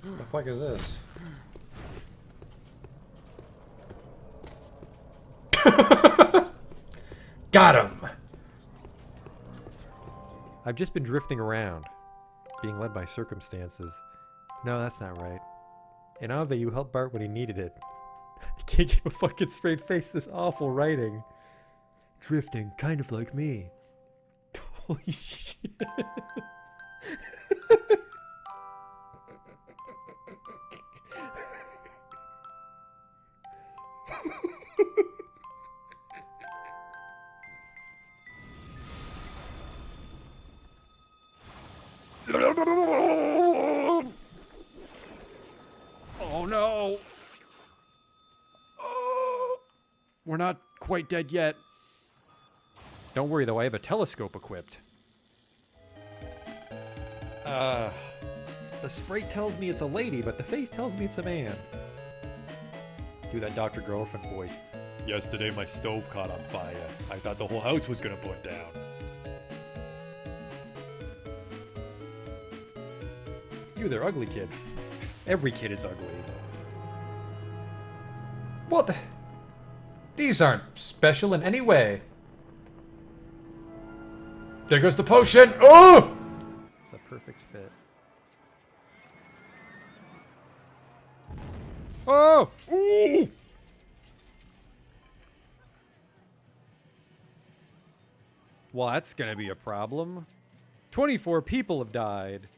What the fuck is this? Got him! I've just been drifting around, being led by circumstances. No, that's not right. In Ave, you helped Bart when he needed it. I can't keep a fucking straight face, this awful writing. Drifting, kind of like me. Holy shit. Oh no! Oh, we're not quite dead yet. Don't worry though, I have a telescope equipped. The sprite tells me it's a lady, but the face tells me it's a man. Do that Dr. Girlfriend voice. Yesterday my stove caught on fire. I thought the whole house was gonna burn down. You, they're ugly, kid. Every kid is ugly. What the? These aren't special in any way. There goes the potion! Oh! It's a perfect fit. Oh! Ooh! Well, that's gonna be a problem. 24 people have died.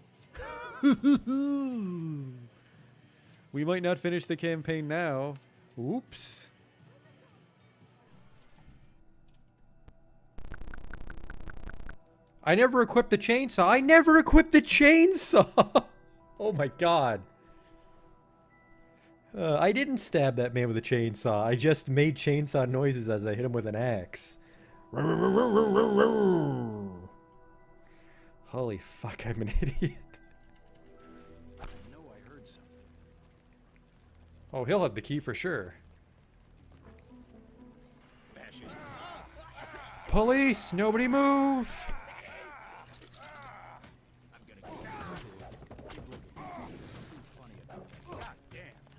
We might not finish the campaign now. Oops. I never equipped the chainsaw. I never equipped the chainsaw! Oh my god. I didn't stab that man with a chainsaw. I just made chainsaw noises as I hit him with an axe. Holy fuck, I'm an idiot. I know I heard something. Oh, he'll have the key for sure. Fascist. Police! Nobody move!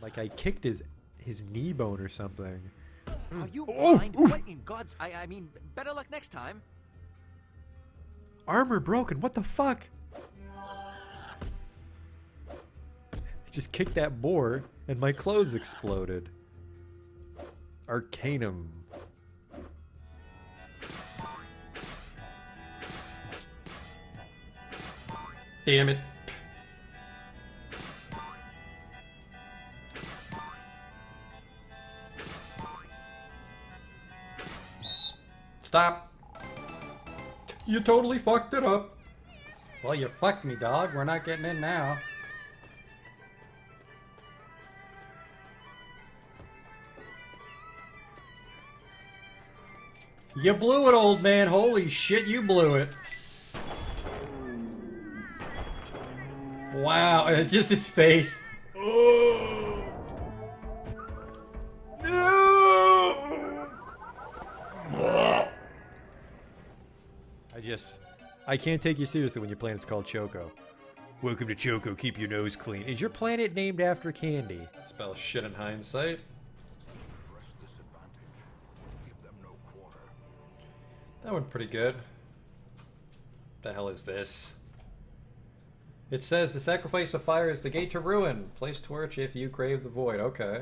Like I kicked his knee bone or something. Are you Oh, blind? oof. What in God's... I mean, better luck next time. Armor broken, what the fuck? Just kicked that boar and my clothes exploded. Arcanum. Damn it. Stop. You totally fucked it up. Well, you fucked me, dog. We're not getting in now. You blew it, old man. Holy shit, you blew it. Wow, and it's just his face. Oh. No. I can't take you seriously when your planet's called Choco. Welcome to Choco, keep your nose clean. Is your planet named after candy? Spell shit in hindsight. Press disadvantage. Give them no quarter. That went pretty good. The hell is this? It says the sacrifice of fire is the gate to ruin. Place torch if you crave the void. Okay.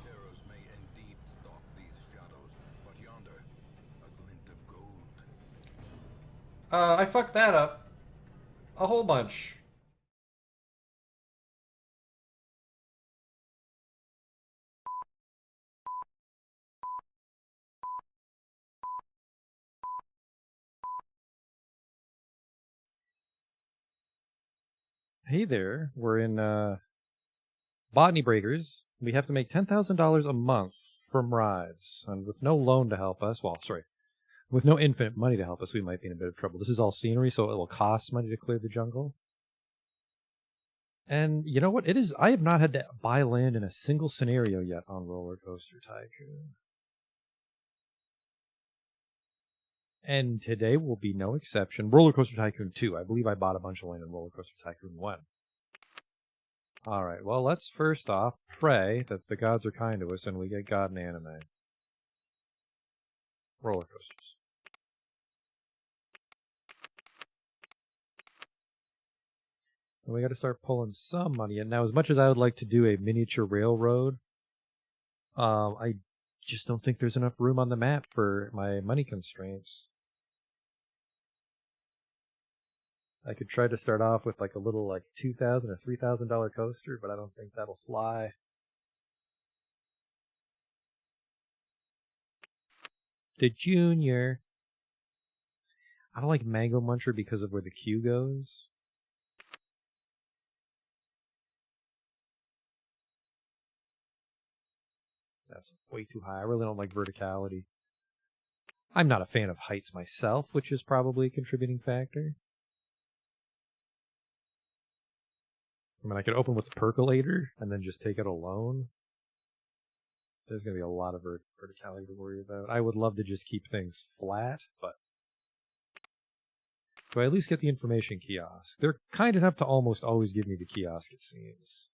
Terrors may indeed stalk these shadows, but yonder, a glint of gold. I fucked that up. A whole bunch. Hey there, we're in Botany Breakers. We have to make $10,000 a month from rides, and with no loan to help us, well, sorry, with no infinite money to help us, we might be in a bit of trouble. This is all scenery, so it will cost money to clear the jungle. And you know what? I have not had to buy land in a single scenario yet on Rollercoaster Tycoon. And today will be no exception. Rollercoaster Tycoon 2. I believe I bought a bunch of land in Rollercoaster Tycoon 1. Alright, well, let's first off pray that the gods are kind to us and we get God in anime. Roller coasters. And we got to start pulling some money in. Now, as much as I would like to do a miniature railroad, I just don't think there's enough room on the map for my money constraints. I could try to start off with like a little like $2,000 or $3,000 coaster, but I don't think that'll fly. The Junior. I don't like Mango Muncher because of where the queue goes. That's way too high. I really don't like verticality. I'm not a fan of heights myself, which is probably a contributing factor. I mean, I could open with the percolator and then just take it alone. There's going to be a lot of verticality to worry about. I would love to just keep things flat, but... Do I at least get the information kiosk? They're kind enough to almost always give me the kiosk, it seems.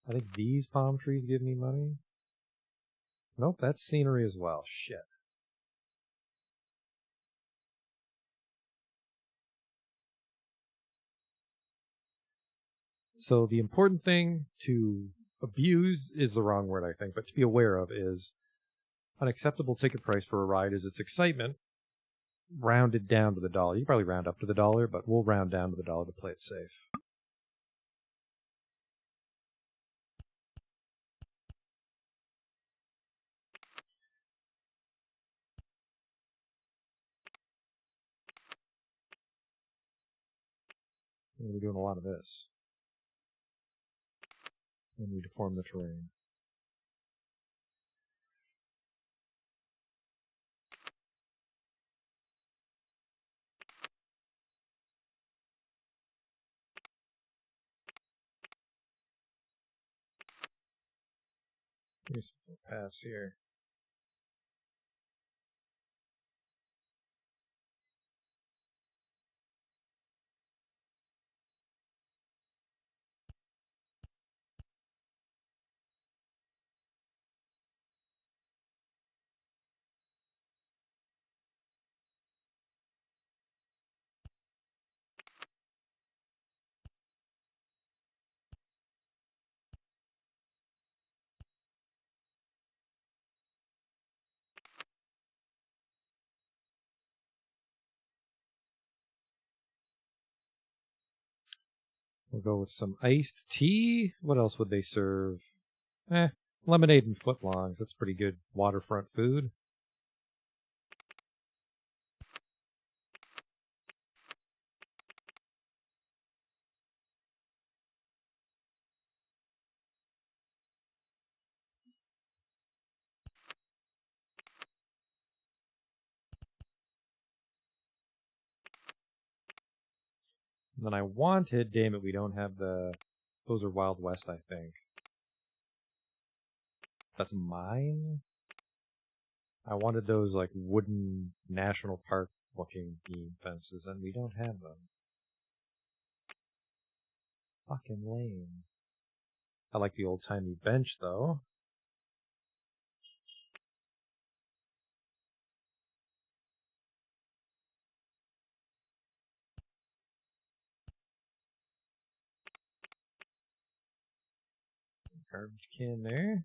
I think these palm trees give me money. Nope, that's scenery as well. Shit. So the important thing to abuse is the wrong word, I think, but to be aware of is an acceptable ticket price for a ride is its excitement rounded down to the dollar. You can probably round up to the dollar, but we'll round down to the dollar to play it safe. We're doing a lot of this. And we deform the terrain. Here's some footpaths here. We'll go with some iced tea. What else would they serve? Lemonade and footlongs. That's pretty good waterfront food. And then I wanted, damn it, we don't have the... Those are Wild West, I think. That's mine? I wanted those, like, wooden National Park looking beam fences, and we don't have them. Fucking lame. I like the old-timey bench, though. Garbage can there.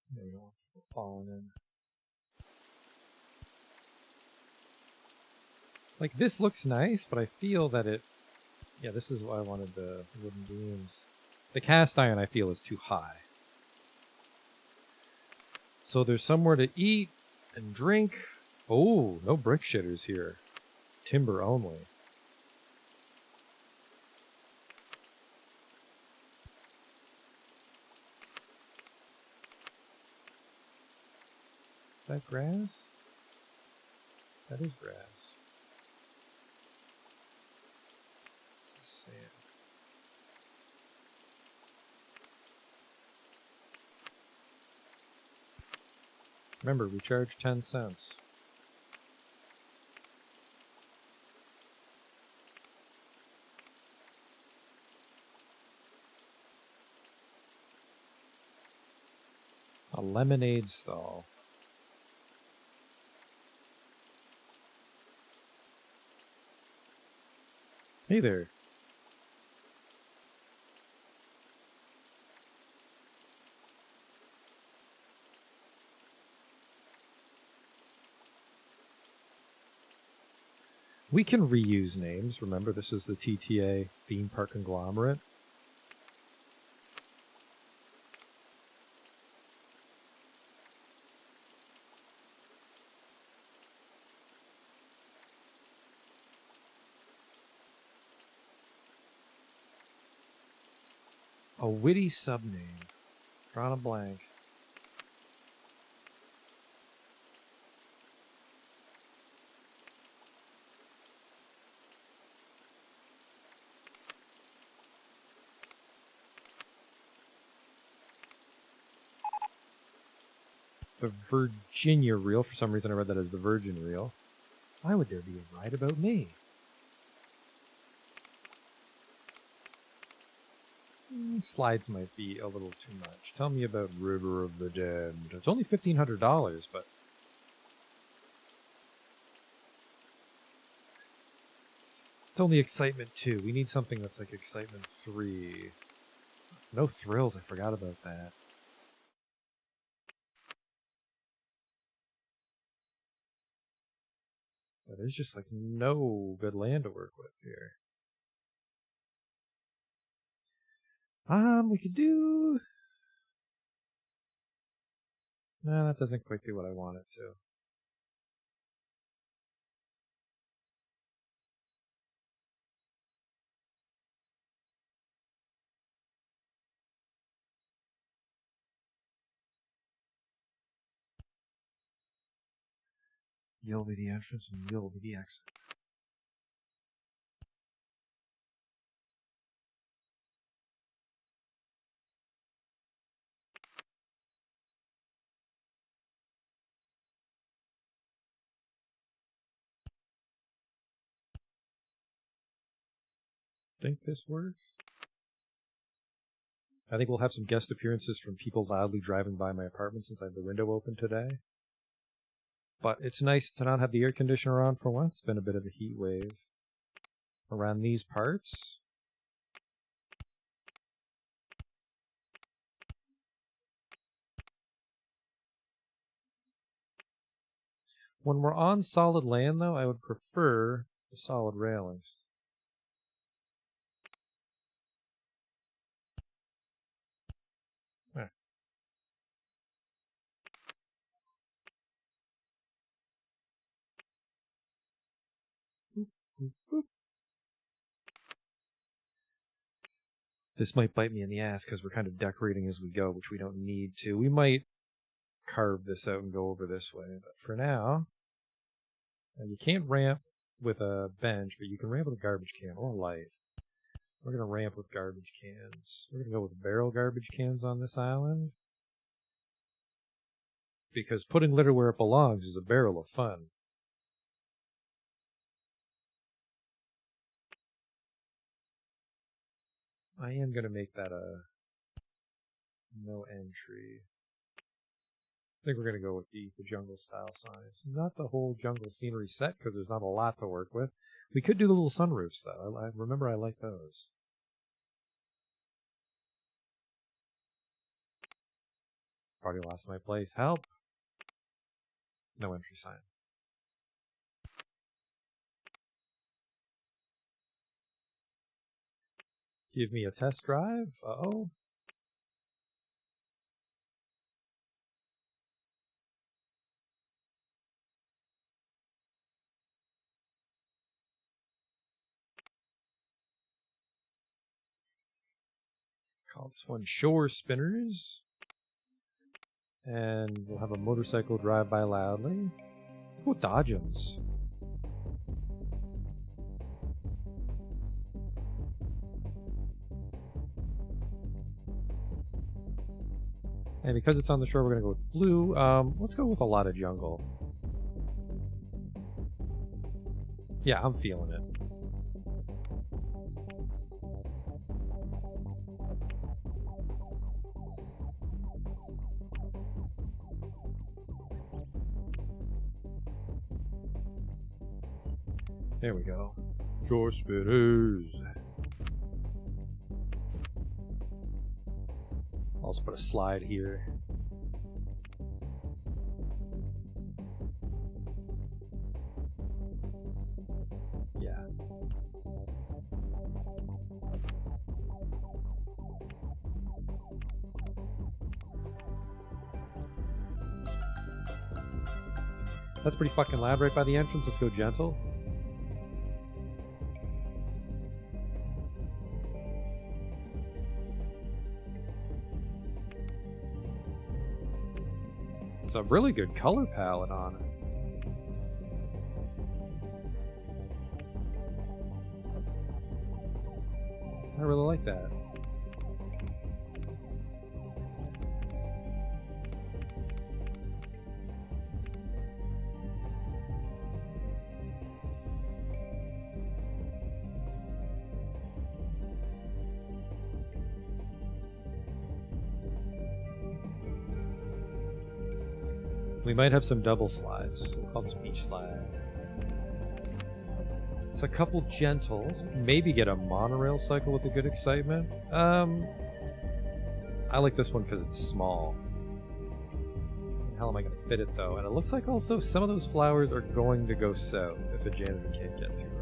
There we go. People falling in. Like, this looks nice, but I feel that it... Yeah, this is why I wanted the wooden beams. The cast iron, I feel, is too high. So there's somewhere to eat and drink. Oh, no brick shitters here. Timber only. Is that grass? That is grass. This is sand. Remember, we charge 10 cents. A lemonade stall. Hey there. We can reuse names. Remember, this is the TTA theme park conglomerate. A witty subname. Drawn a blank. The Virginia reel. For some reason I read that as the Virgin reel. Why would there be a ride about me? Slides might be a little too much. Tell me about River of the Dead. It's only $1,500, but it's only Excitement 2. We need something that's like Excitement 3. No Thrills. I forgot about that. Yeah, there's just like no good land to work with here. We could do... No, that doesn't quite do what I want it to. You'll be the entrance and you'll be the exit. Think this works? I think we'll have some guest appearances from people loudly driving by my apartment since I have the window open today. But it's nice to not have the air conditioner on for once. It's been a bit of a heat wave around these parts. When we're on solid land, though, I would prefer the solid railings. There. Boop, boop, boop. This might bite me in the ass because we're kind of decorating as we go, which we don't need to. We might carve this out and go over this way, but for now, you can't ramp with a bench, but you can ramp with a garbage can or light. We're going to ramp with garbage cans. We're going to go with barrel garbage cans on this island. Because putting litter where it belongs is a barrel of fun. I am going to make that a no entry. I think we're going to go with the jungle style signs. Not the whole jungle scenery set because there's not a lot to work with. We could do the little sunroofs though. I remember I like those. Party lost my place. Help! No entry sign. Give me a test drive? Uh-oh. Call this one Shore Spinners. And we'll have a motorcycle drive by loudly. Oh, Dodgems. And because it's on the shore, we're going to go with blue. Let's go with a lot of jungle. Yeah, I'm feeling it. There we go. Shore spitters. Also put a slide here. Yeah. That's pretty fucking loud right by the entrance. Let's go gentle. It's a really good color palette on it. I really like that. We might have some double slides. We'll call this beach slide. It's a couple gentles. Maybe get a monorail cycle with a good excitement. I like this one because it's small. How am I going to fit it though? And it looks like also some of those flowers are going to go south if a janitor can't get to them.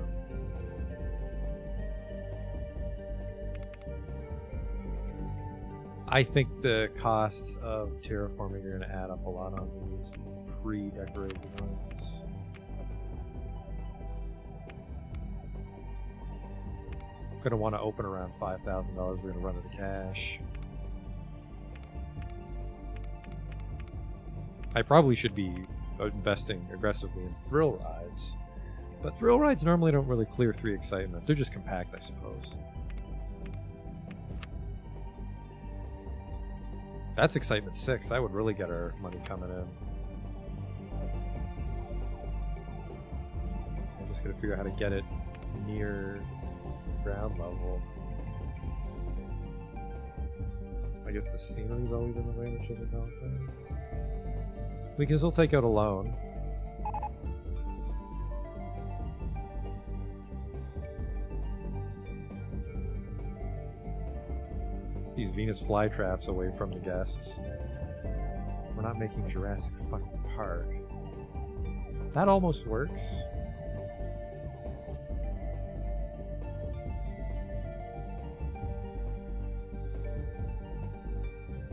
I think the costs of terraforming are going to add up a lot on these pre-decorated ones. Going to want to open around $5,000. We're going to run out of cash. I probably should be investing aggressively in thrill rides, but thrill rides normally don't really clear 3 excitement. They're just compact, I suppose. That's excitement 6. That would really get our money coming in. I'm just gonna figure out how to get it near ground level. I guess the scenery's always in the way, which isn't helping. We can still take out a loan. These Venus flytraps away from the guests. We're not making Jurassic fucking Park. That almost works.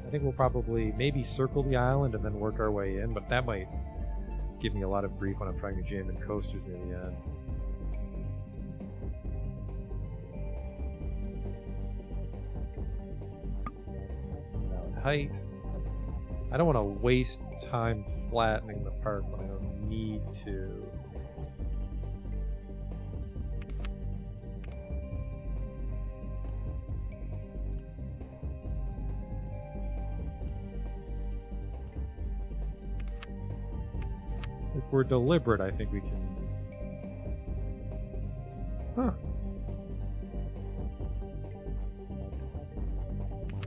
I think we'll probably maybe circle the island and then work our way in, but that might give me a lot of grief when I'm trying to jam in coasters near the end. Now in height. I don't want to waste time flattening the park when I don't need to. If we're deliberate, I think we can... Huh.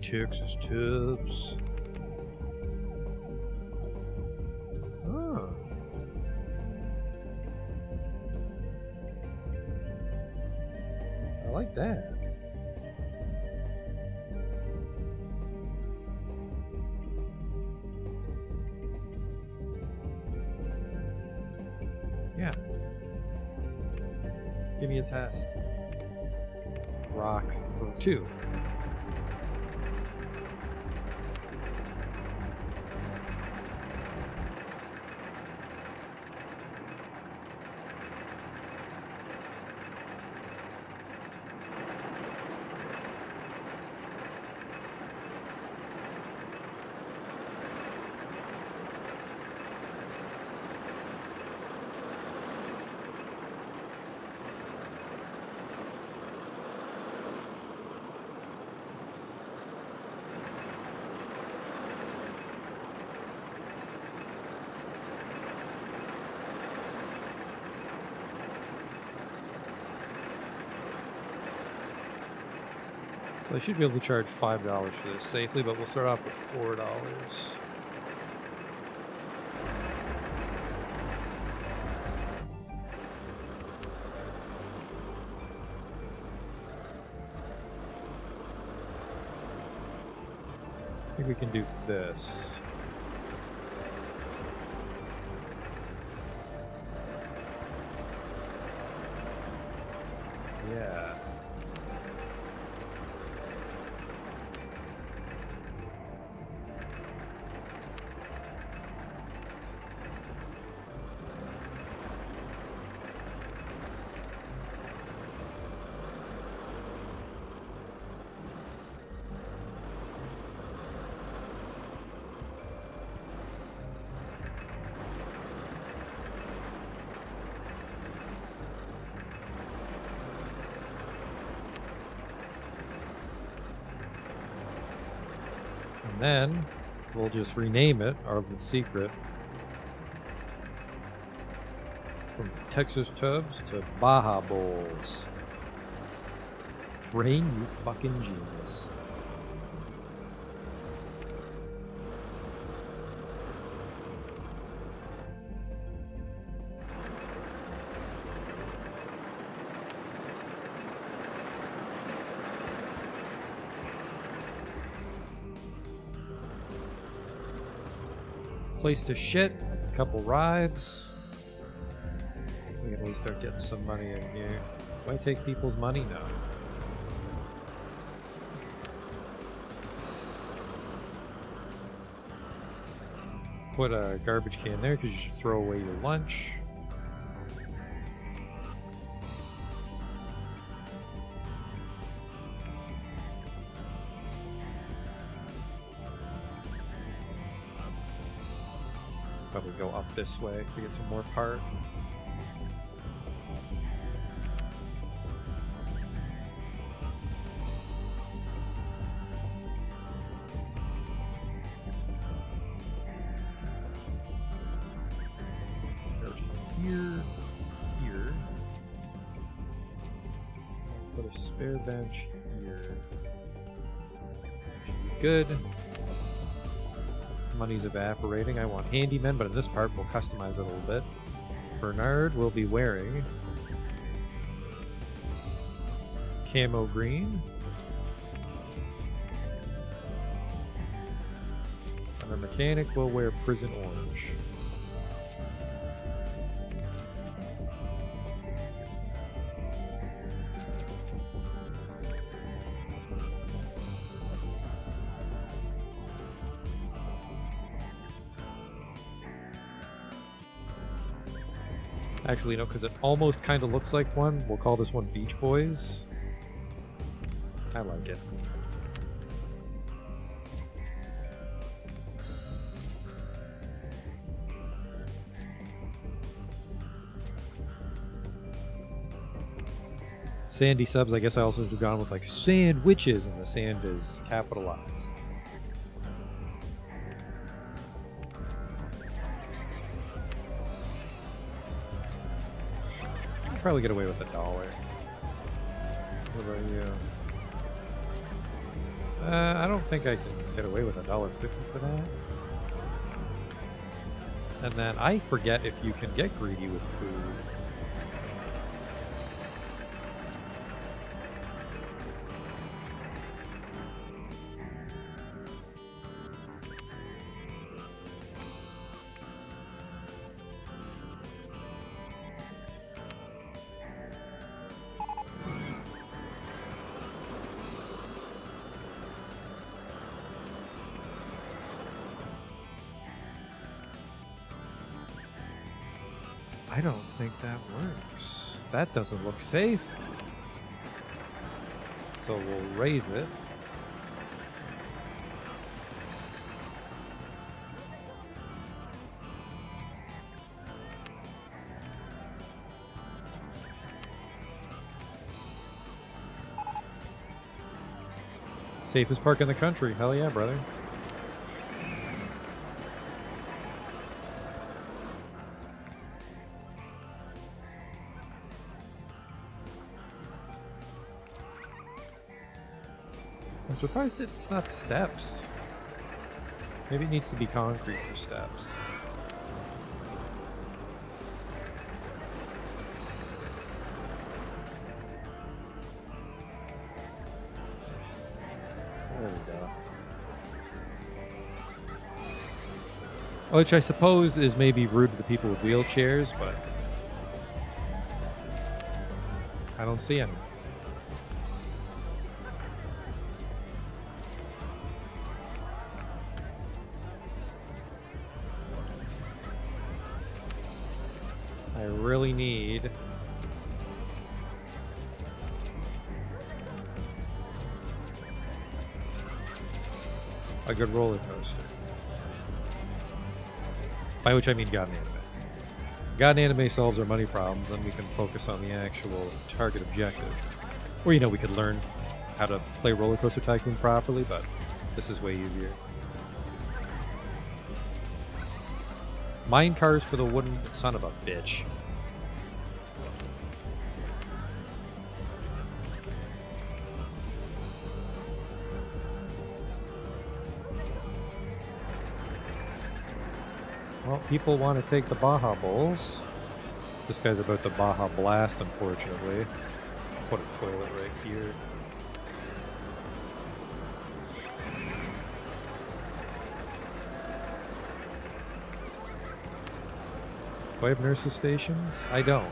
Texas tubs. Oh. I like that. Yeah. Give me a test. Rock for 2. So I should be able to charge $5 for this safely, but we'll start off with $4. I think we can do this. Yeah. And then we'll just rename it, our little secret, from Texas Tubs to Baja Bowls. Brain, you fucking genius. Place to shit, a couple rides. We can at least start getting some money in here. Do I take people's money? No. Put a garbage can there because you should throw away your lunch. Probably go up this way to get to more park. Here, here. Put a spare bench here. Should be good. Money's evaporating. I want handymen, but in this part we'll customize it a little bit. Bernard will be wearing camo green. And our mechanic will wear prison orange. Actually, no, because it almost kind of looks like one. We'll call this one Beach Boys. I like it. Sandy subs, I guess I also have gone with like sandwiches, and the sand is capitalized. Probably get away with $1. What about you? I don't think I can get away with $1.50 for that. And then I forget if you can get greedy with food. I don't think that works. That doesn't look safe. So we'll raise it. Safest park in the country. Hell yeah, brother. I'm surprised it's not steps. Maybe it needs to be concrete for steps. There we go. Which I suppose is maybe rude to the people with wheelchairs, but I don't see any. I really need a good roller coaster. By which I mean God and Anime. God and Anime solves our money problems, then we can focus on the actual target objective. Or, you know, we could learn how to play Rollercoaster Tycoon properly, but this is way easier. Mine cars for the wooden son of a bitch. Well, people want to take the Baja Bowls. This guy's about to Baja Blast, unfortunately. Put a toilet right here. Do I have nurses' stations? I don't.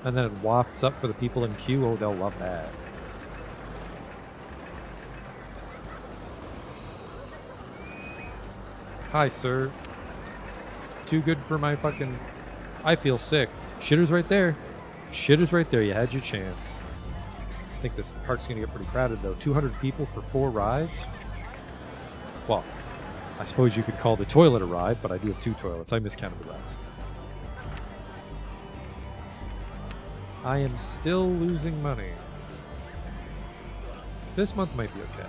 And then it wafts up for the people in queue. Oh, they'll love that. Hi, sir. Too good for my fucking... I feel sick. Shitter's right there. Shitter's right there. You had your chance. I think this park's gonna get pretty crowded, though. 200 people for 4 rides? Well, I suppose you could call the toilet a ride, but I do have 2 toilets. I miscounted the rides. I am still losing money. This month might be okay.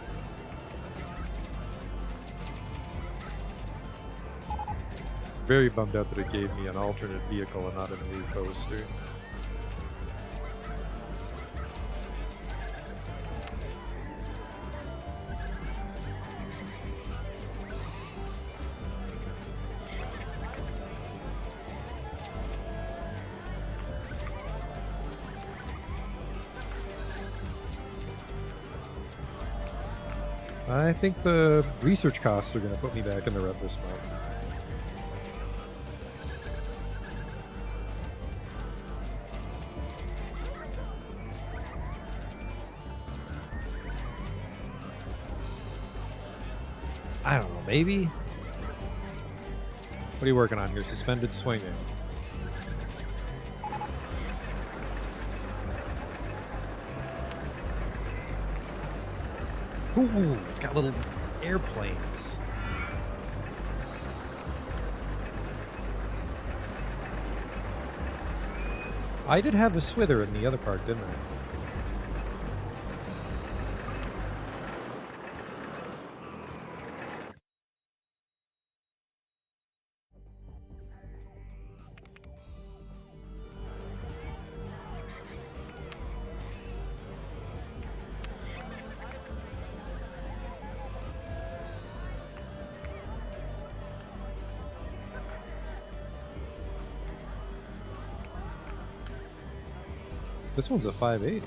Very bummed out that it gave me an alternate vehicle and not a new coaster. I think the research costs are going to put me back in the red this month. I don't know, maybe? What are you working on here? Suspended swinging. Ooh, it's got little airplanes. I did have a swither in the other park, didn't I? This one's a 580.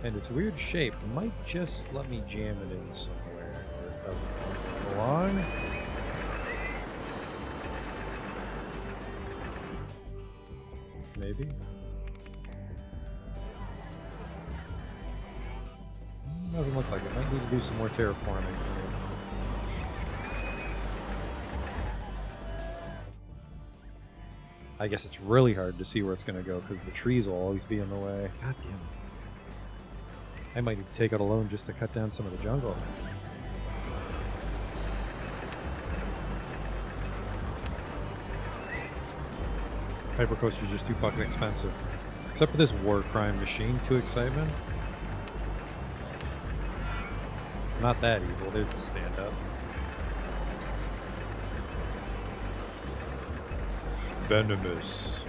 And it's weird shape. Might just let me jam it in somewhere where it doesn't belong. Maybe. Doesn't look like it. Might need to do some more terraforming here. I guess it's really hard to see where it's going to go because the trees will always be in the way. God damn it. I might need to take out a loan just to cut down some of the jungle. Hypercoaster is just too fucking expensive. Except for this war crime machine, too excitement. Not that evil, there's the stand-up. Venomous.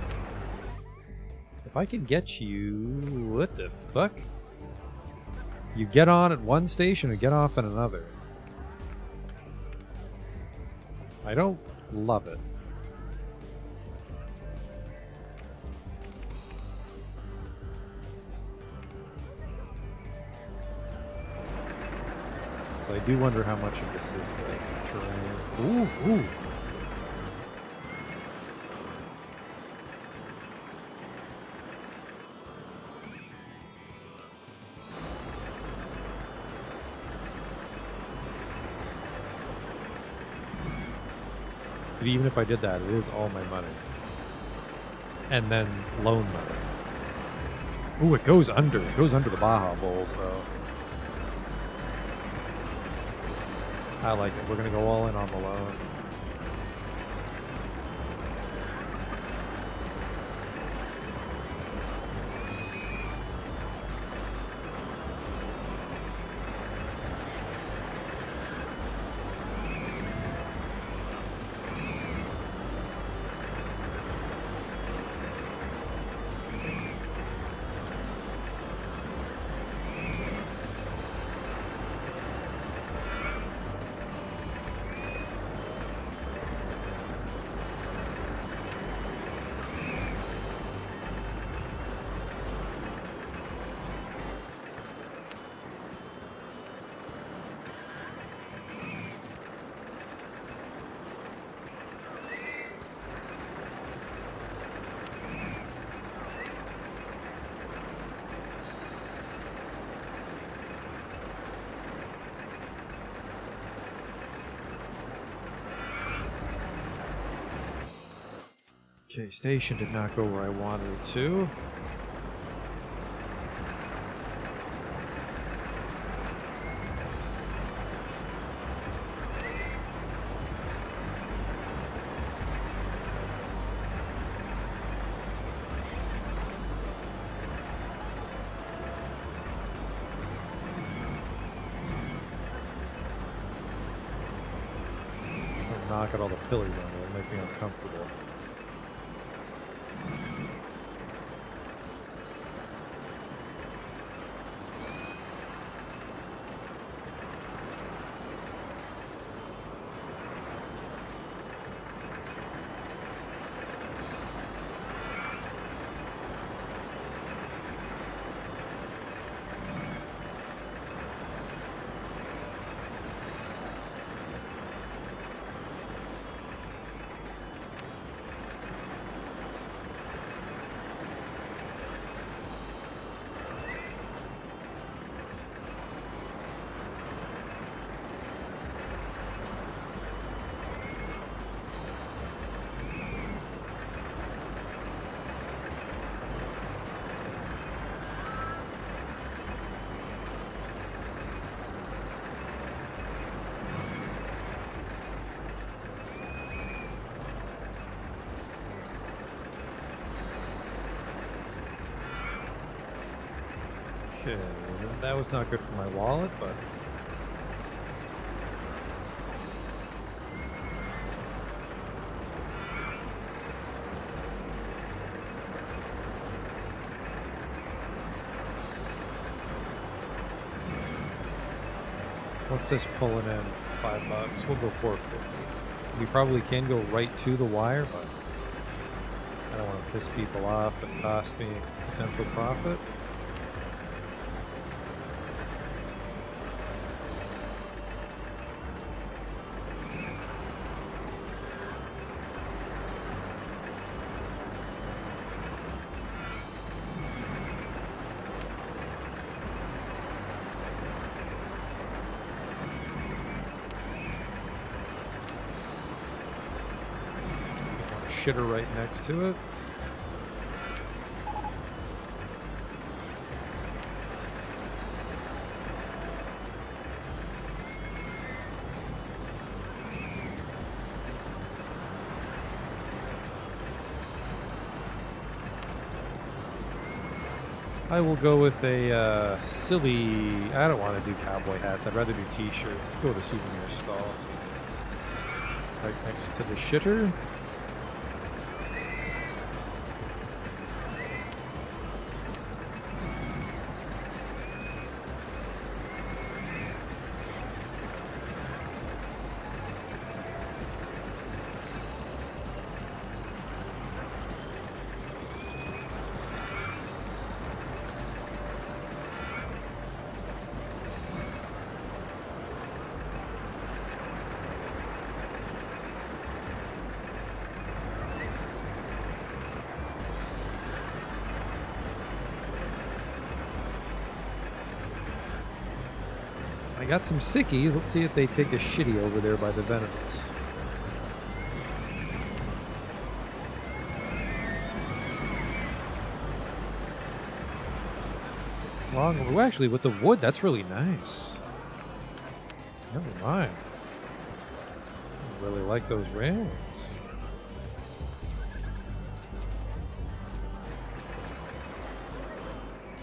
If I can get you... What the fuck? You get on at one station and get off at another. I don't love it. So I do wonder how much of this is the terrain. Ooh. But even if I did that, it is all my money. And then loan money. Ooh, it goes under. It goes under the Baja Bowl, so... I like it. We're going to go all in on the loan. Okay, station did not go where I wanted it to. So knock at all the pillars on there, it makes me uncomfortable. Okay, that was not good for my wallet, but... What's this pulling in? $5. We'll go $4.50. We probably can go right to the wire, but I don't want to piss people off and cost me potential profit. Shitter right next to it. I will go with a silly... I don't want to do cowboy hats. I'd rather do t-shirts. Let's go to souvenir stall. Right next to the shitter. I got some sickies. Let's see if they take a shitty over there by the Venomous. Long, actually, with the wood, that's really nice. Never mind. I really like those railings.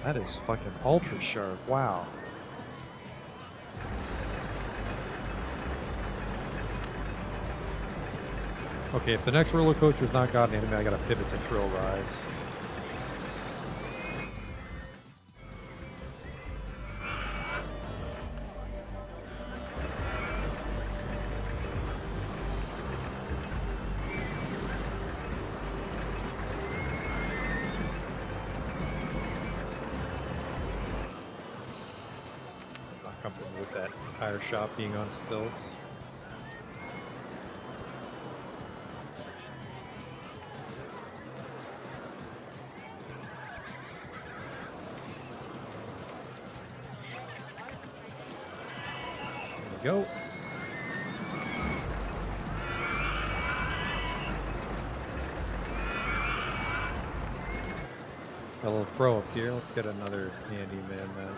That is fucking ultra sharp. Wow. Okay, if the next roller coaster is not God Anime, I gotta pivot to thrill rides. Not comfortable with that tire shop being on stilts. Go. A little throw up here. Let's get another Handyman then.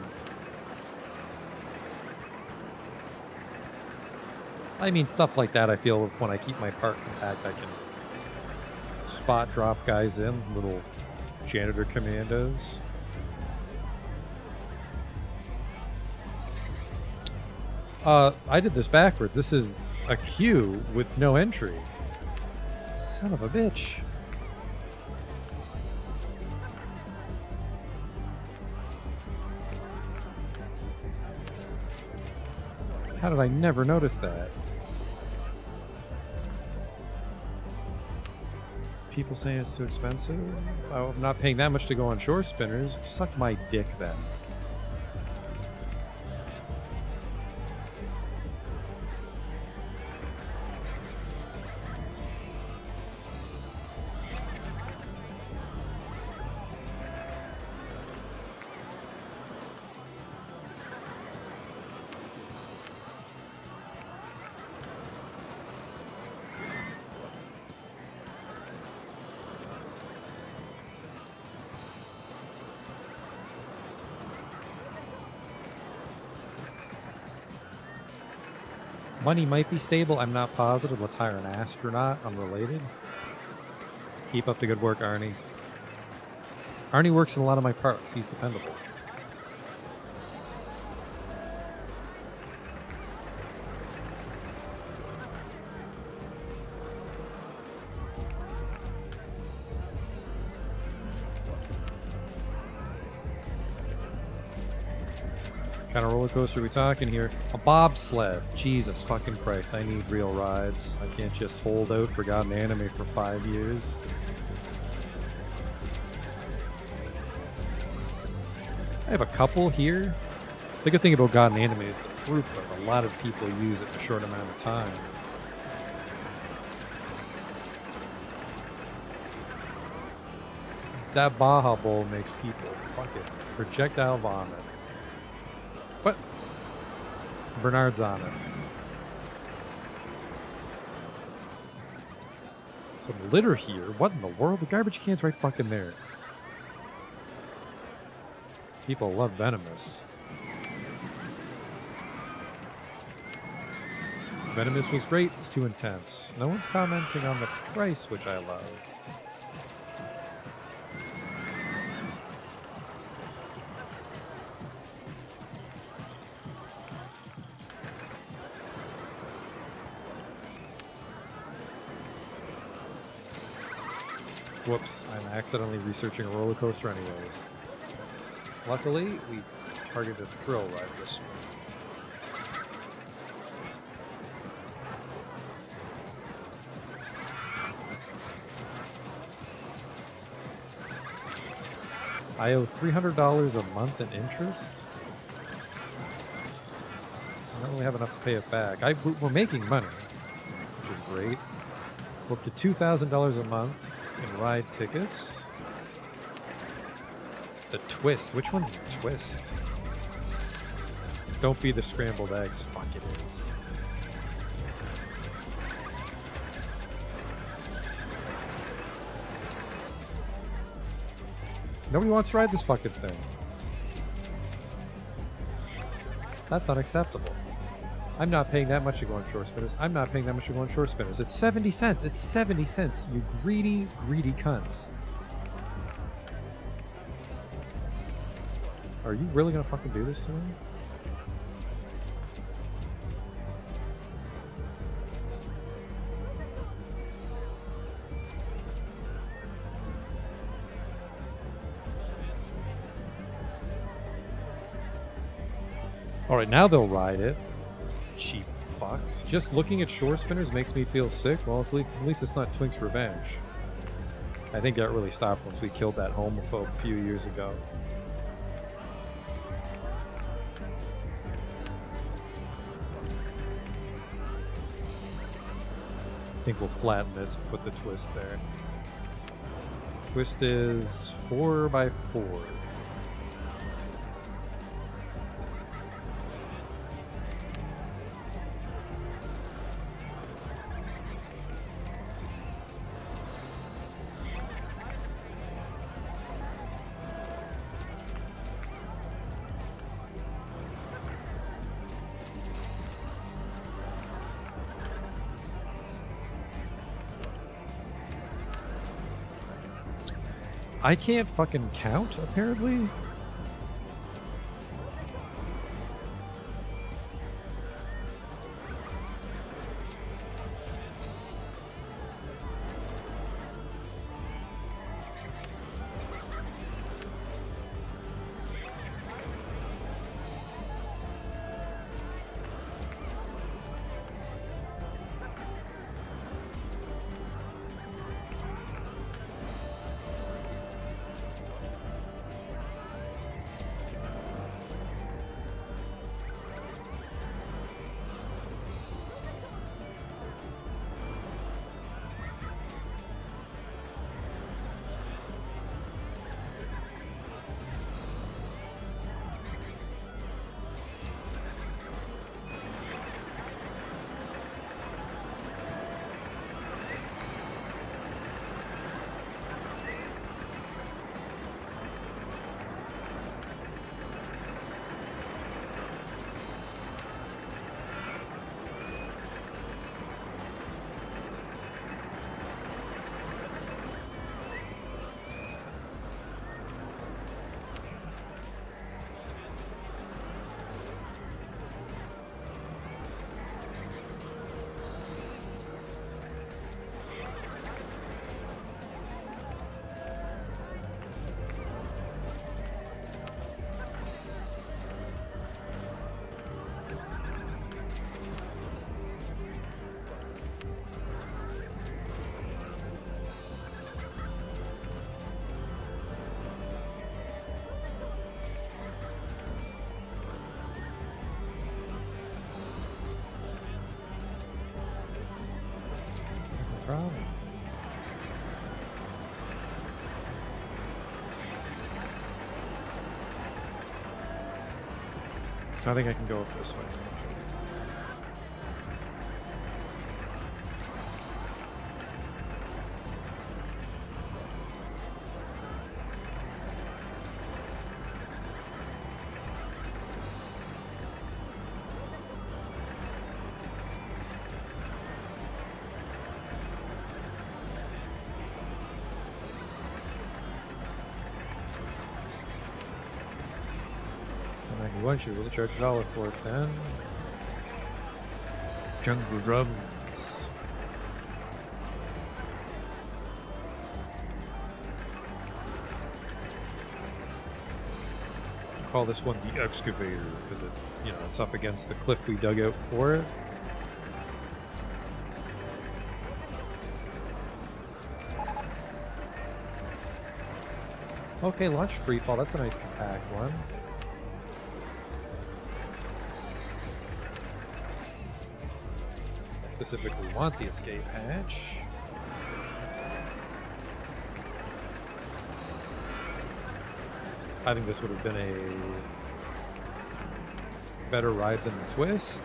I mean, stuff like that, I feel when I keep my park compact, I can spot drop guys in, little janitor commandos. I did this backwards. This is a queue with no entry. Son of a bitch. How did I never notice that? People saying it's too expensive? I'm not paying that much to go on shore spinners. Suck my dick then. Money might be stable. I'm not positive. Let's hire an astronaut. Unrelated. Keep up the good work, Arnie. Arnie works in a lot of my parks. He's dependable. What kind of roller coaster are we talking here? A bobsled. Jesus fucking Christ. I need real rides. I can't just hold out for God Anime for 5 years. I have a couple here. The good thing about God Anime is the throughput. A lot of people use it in a short amount of time. That Baja Bowl makes people fucking projectile vomit. What? Bernard's on it. Some litter here. What in the world? The garbage can's right fucking there. People love Venomous. Venomous was great. It's too intense. No one's commenting on the price, which I love. Whoops, I'm accidentally researching a roller coaster anyways. Luckily, we targeted a thrill ride this month. I owe $300 a month in interest? I don't really have enough to pay it back. We're making money, which is great. We're up to $2,000 a month in ride tickets. The twist. Which one's the twist? Don't be the scrambled eggs. Fuck it is. Nobody wants to ride this fucking thing. That's unacceptable. I'm not paying that much to go on short spinners. I'm not paying that much to go on short spinners. It's 70 cents. It's 70 cents. You greedy, greedy cunts. Are you really gonna fucking do this to me? Alright, now they'll ride it. Cheap fucks. Just looking at shore spinners makes me feel sick. Well, at least it's not Twink's Revenge. I think that really stopped once we killed that homophobe a few years ago. I think we'll flatten this and put the twist there. Twist is 4x4. I can't fucking count, apparently. Problem. I think I can go up this way. Once you really charge $1 for it, then. Jungle drums. I'll call this one the excavator because it, you know, it's up against the cliff we dug out for it. Okay, launch freefall. That's a nice compact one. Specifically want the escape hatch. I think this would have been better ride than the Twist.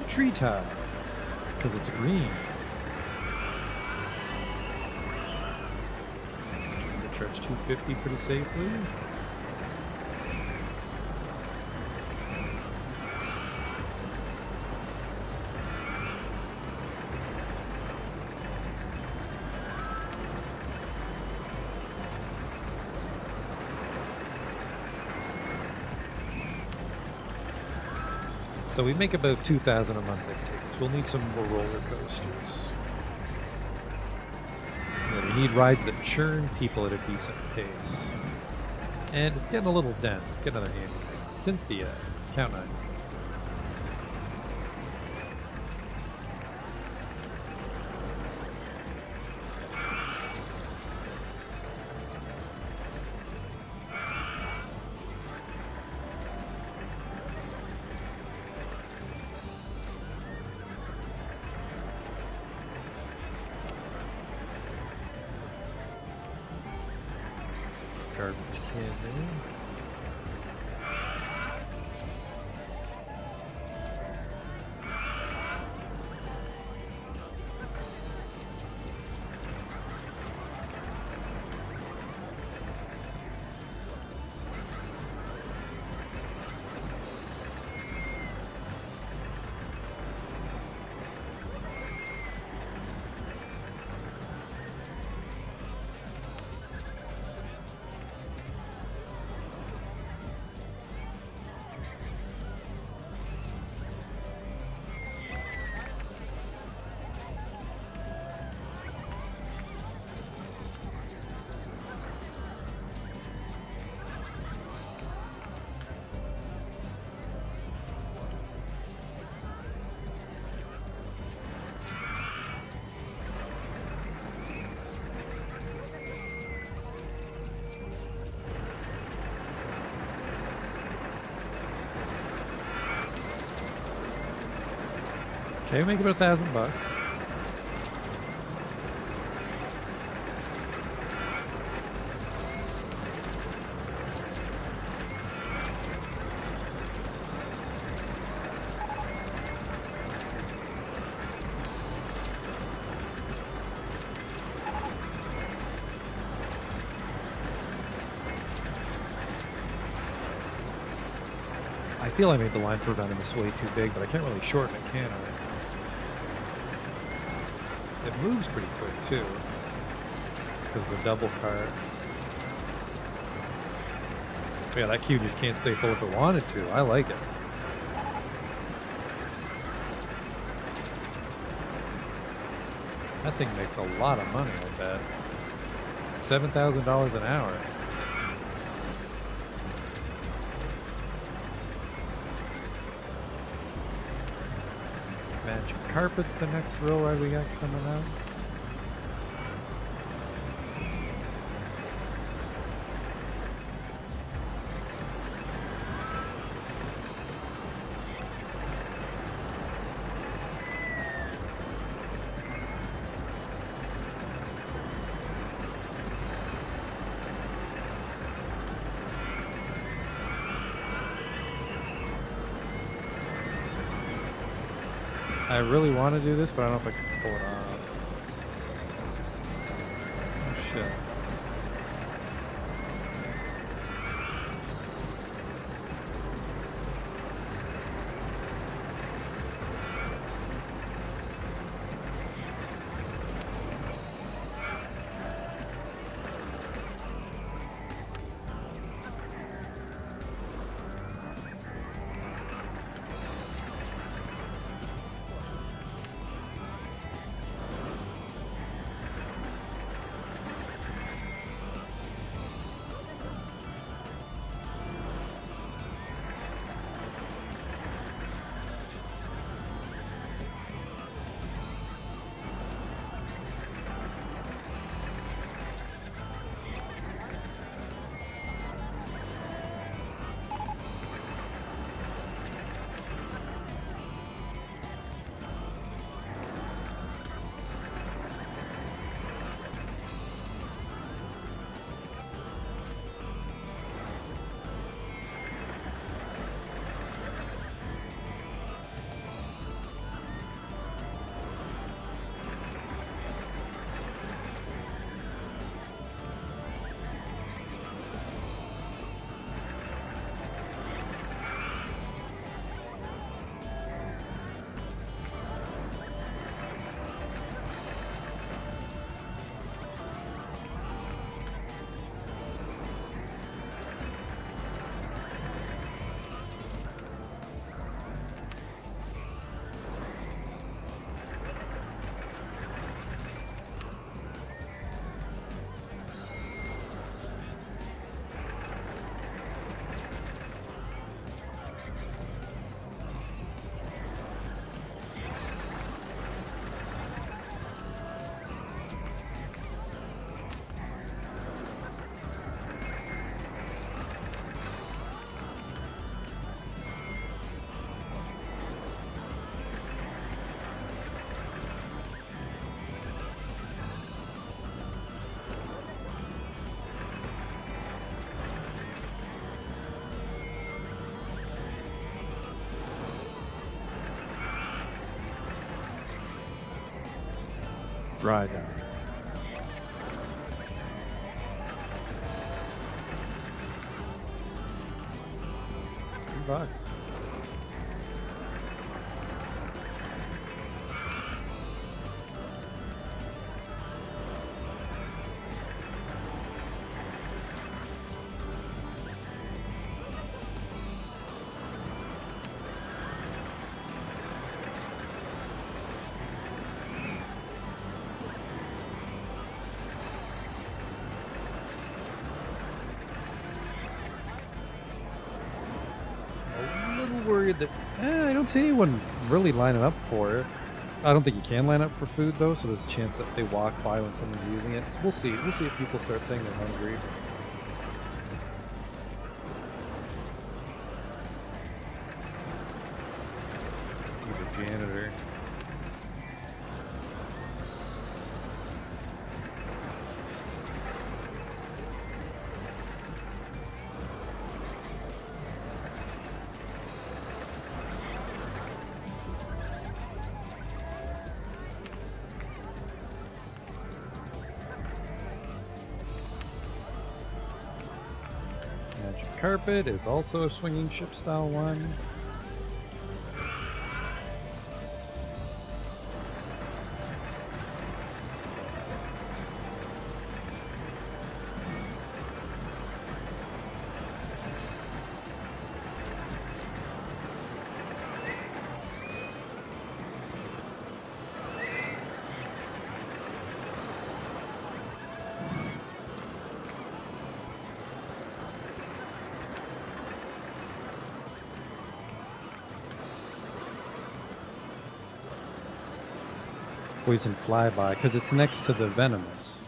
Tree tile, because it's green. We'll charge $250 pretty safely. So we make about $2,000 a month in tickets. We'll need some more roller coasters. We need rides that churn people at a decent pace. And it's getting a little dense. Let's get another hand. Cynthia, count 9. Garbage can there. Okay, make about $1,000. I feel I made the line for Venomous way too big, but I can't really shorten it, can I? It moves pretty quick too, because of the double cart. Yeah, that queue just can't stay full if it wanted to. I like it. That thing makes a lot of money, I bet. $7,000 an hour. Magic Carpet's the next thrill ride we got coming up. I really want to do this, but I don't know if I can pull it off. Oh shit. dry down. $2. Worried that I don't see anyone really lining up for it. I don't think you can line up for food though, so there's a chance that they walk by when someone's using it. So we'll see. We'll see if people start saying they're hungry. Be the janitor. Magic carpet is also a swinging ship style one. Poison flyby, because it's next to the venomous.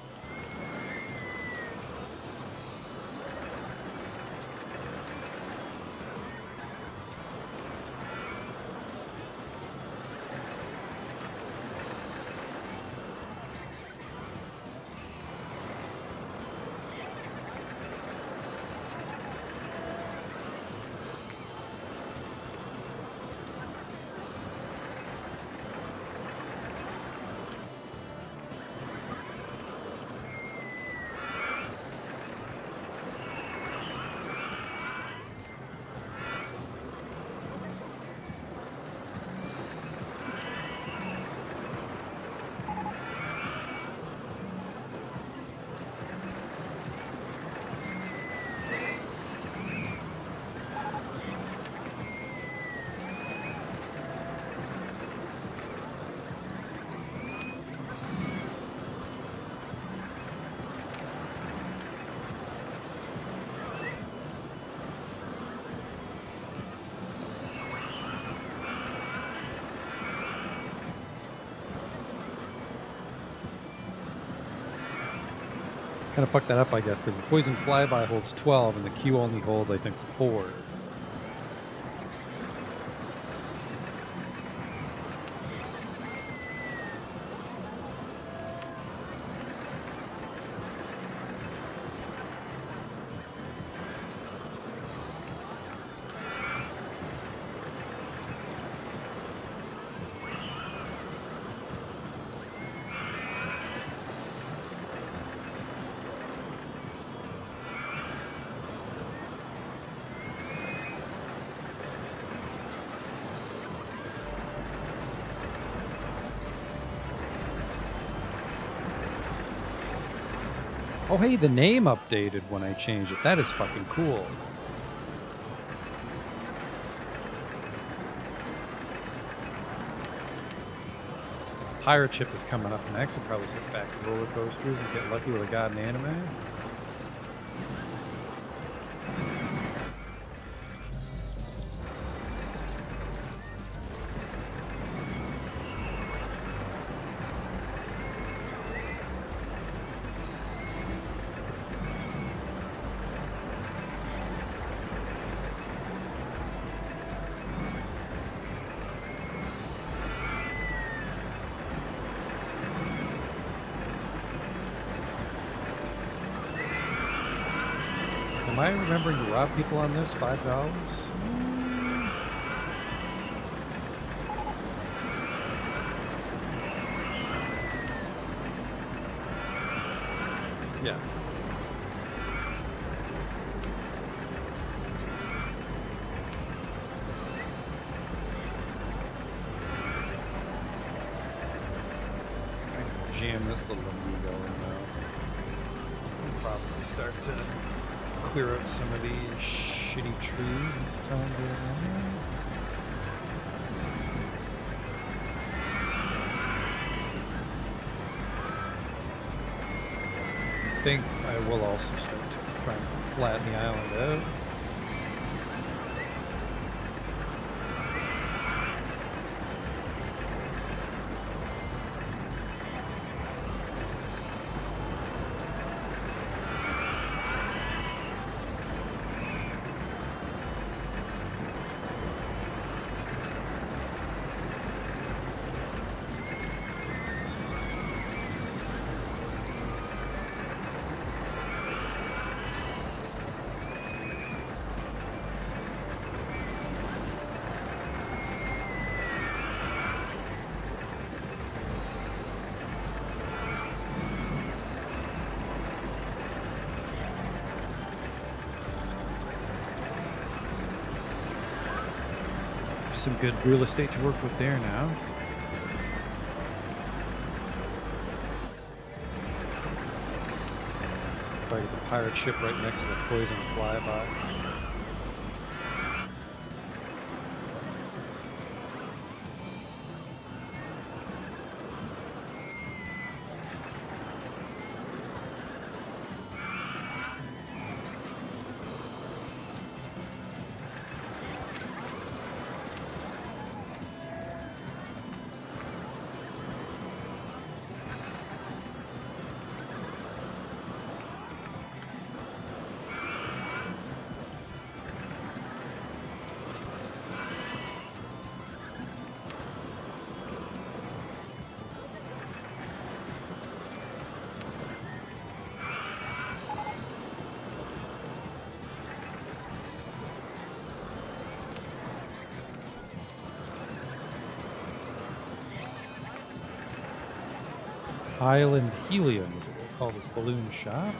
Kind of fucked that up, I guess, because the poison flyby holds 12 and the Q only holds, I think, 4. Oh hey, the name updated when I changed it. That is fucking cool. Pirate ship is coming up next. We'll probably switch back to roller coasters and get lucky with a god in anime. Am I remembering to rob people on this? $5? Yeah. I'm gonna jam this little amigo in now. Probably start to clear out some of these shitty trees as time goes on. I think I will also start to try and flatten the island out. Some good real estate to work with there now. Probably get the pirate ship right next to the poison flyby. Island Helium is what we'll call this balloon shop.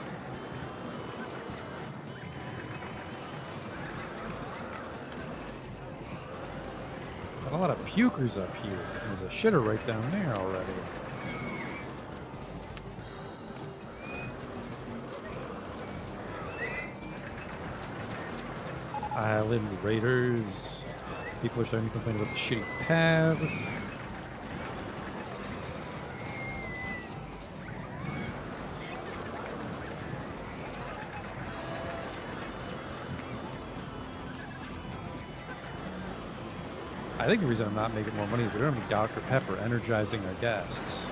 Got a lot of pukers up here. There's a shitter right down there already. Island Raiders. People are starting to complain about the shitty paths. I think the reason I'm not making more money is we don't have Dr. Pepper energizing our guests.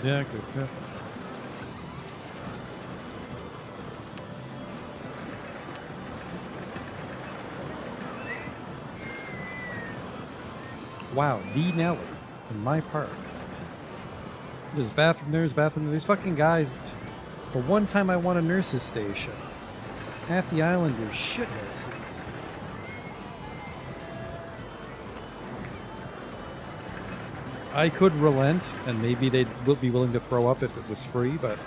Dr. Pepper. Wow, the Nelly in my park. There's a bathroom there's a bathroom there. These fucking guys. The one time I want a nurse's station. Half the island is shithouses. I could relent, and maybe they'd be willing to throw up if it was free, but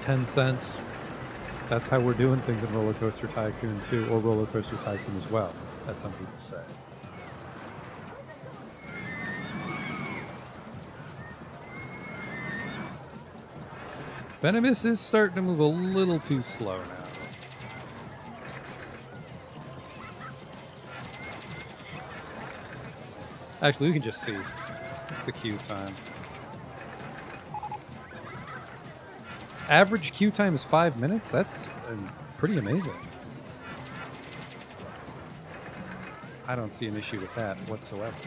10 cents, that's how we're doing things in Rollercoaster Tycoon 2, or Rollercoaster Tycoon as well, as some people say. Venomous is starting to move a little too slow now. Actually, we can just see. What's the queue time? Average queue time is 5 minutes? That's pretty amazing. I don't see an issue with that whatsoever.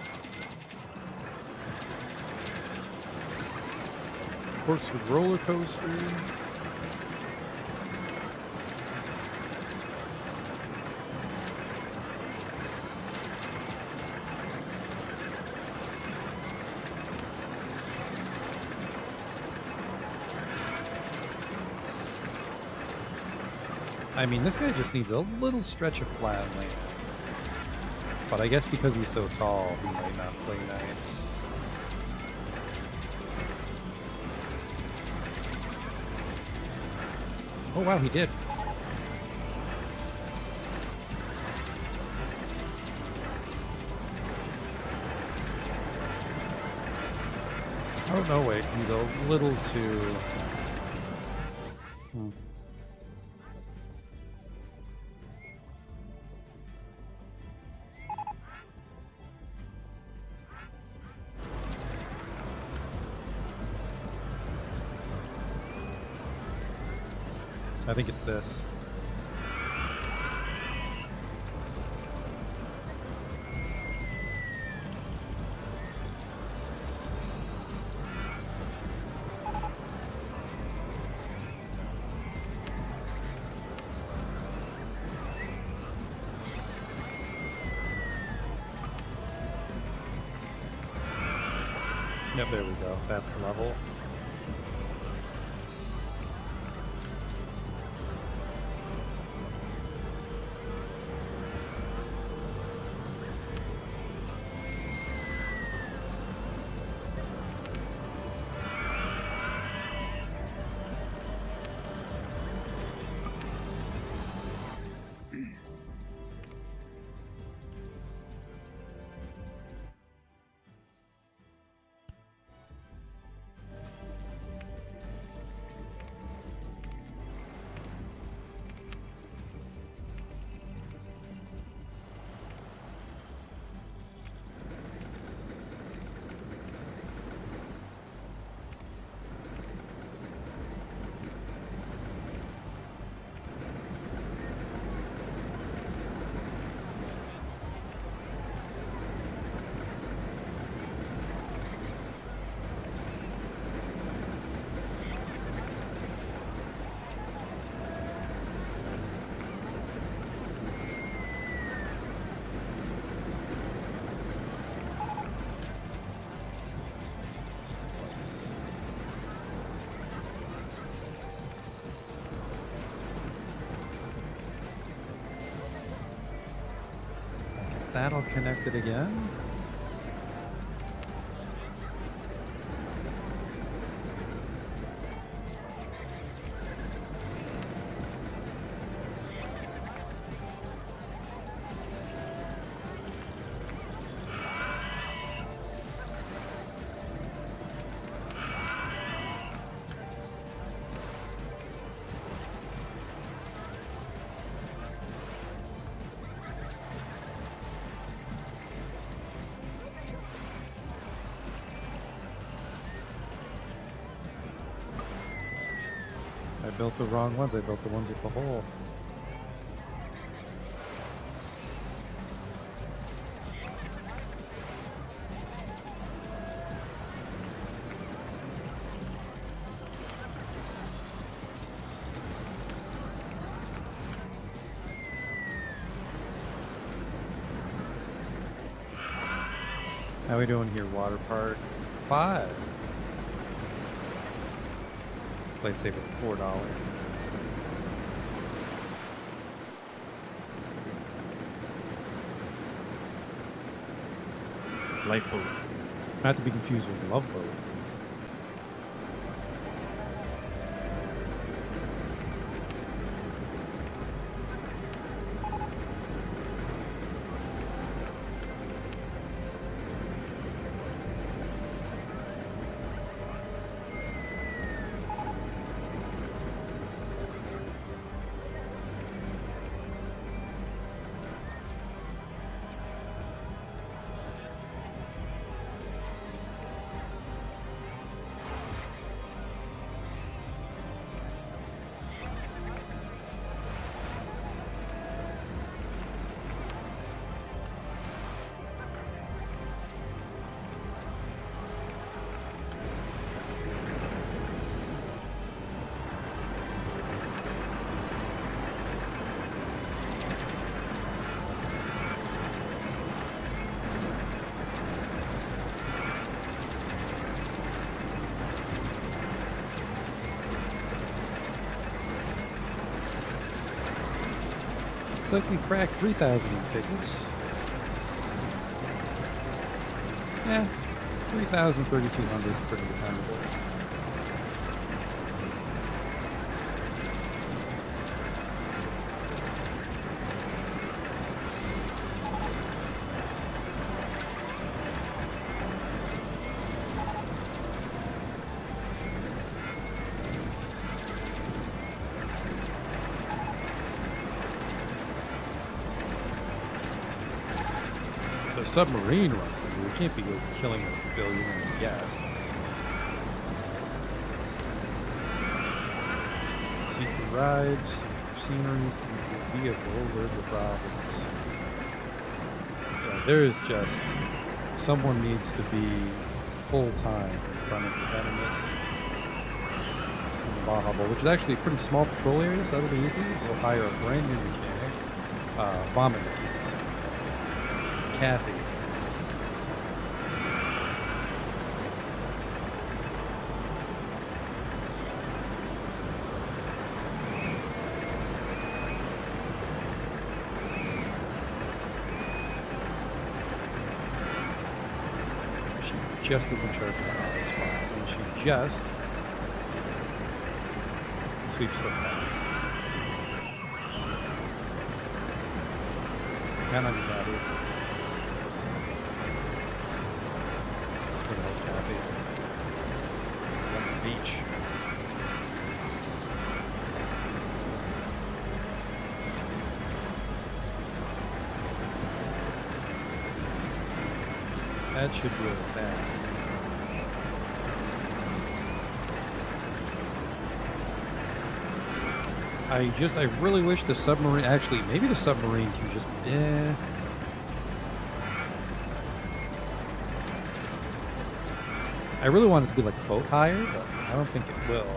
Corks with Rollercoaster. I mean, this guy just needs a little stretch of flat land. But I guess because he's so tall, he might not play nice. Oh wow, he did. Oh no, wait, he's a little too... I think it's this. Yep, there we go. That's the level. That'll connect it again. I built the wrong ones. I built the ones with the hole. How we doing here, water park? 5. Lightsaber $4. Lifeboat. Not to be confused with love boat. Looks like we cracked 3,000 tickets. Yeah, 3,000, 3,200, pretty dependable. The submarine run, we can't be killing a billion guests. Secret rides, secret scenery, secret vehicle, where's the problems? Yeah, there is just... someone needs to be full-time in front of the Venomous and the Baja Bowl, which is actually a pretty small patrol area, so that'll be easy. We'll hire a brand new mechanic, vomit mechanic. Kathy. She just is in charge of the hotspot, and she just sweeps footpaths. Count on you, Kathy. Happy. On the beach. That should be okay. I really wish the submarine, actually, maybe the submarine can just, I really want it to be like a boat hire, but I don't think it will.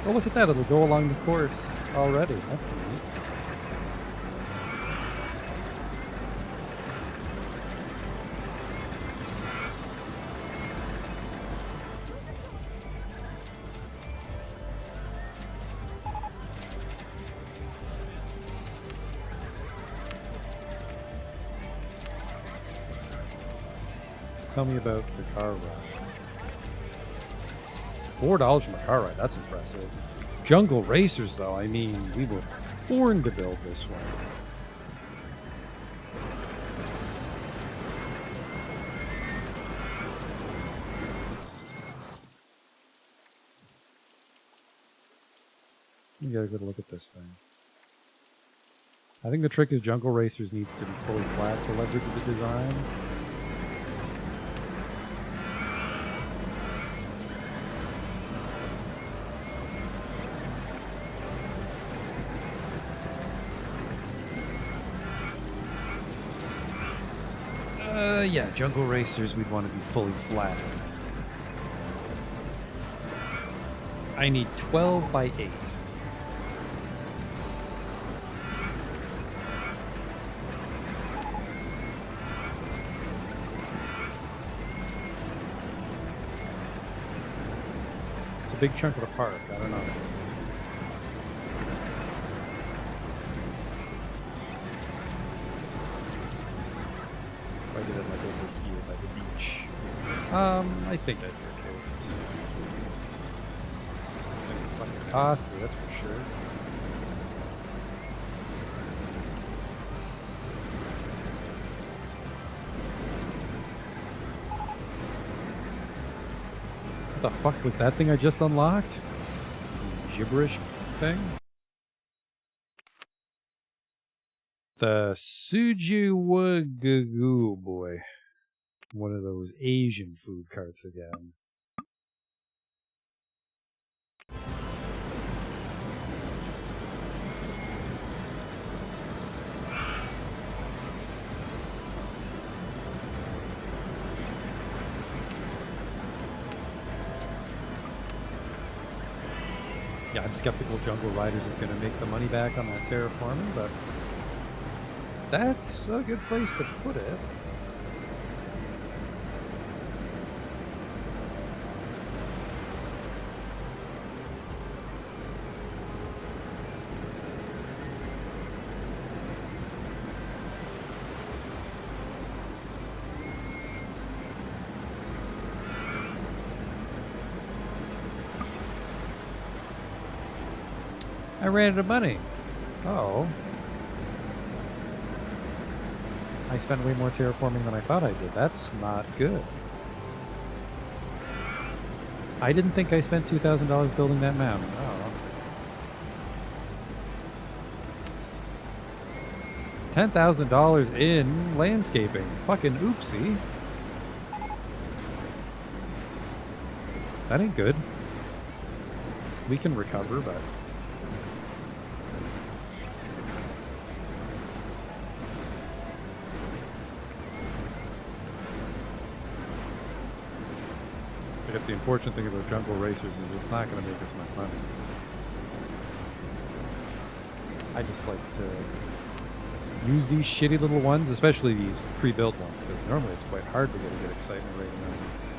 Oh, look at that. It'll go along the course already. That's neat. Tell me about the car ride. $4 from a car ride, that's impressive. Jungle Racers, though, I mean, we were born to build this one. You got a good look at this thing. I think the trick is Jungle Racers needs to be fully flat to leverage the design. Yeah, Jungle Racers, we'd want to be fully flat. I need 12 by 8. It's a big chunk of the park, I don't know. I did it like over here by the beach. I think I'd be okay with this. It's fucking costly, that's for sure. What the fuck was that thing I just unlocked? The gibberish thing? The Sujiwagagu boy. One of those Asian food carts again. Yeah, I'm skeptical Jungle Riders is going to make the money back on that terraforming, but that's a good place to put it. I ran out of money. Oh. I spent way more terraforming than I thought I did. That's not good. I didn't think I spent $2,000 building that mountain. Oh. $10,000 in landscaping. Fucking oopsie. That ain't good. We can recover, but... I guess the unfortunate thing about Jungle Racers is it's not going to make us much money. I just like to use these shitty little ones, especially these pre-built ones, because normally it's quite hard to get a good excitement rating on these things.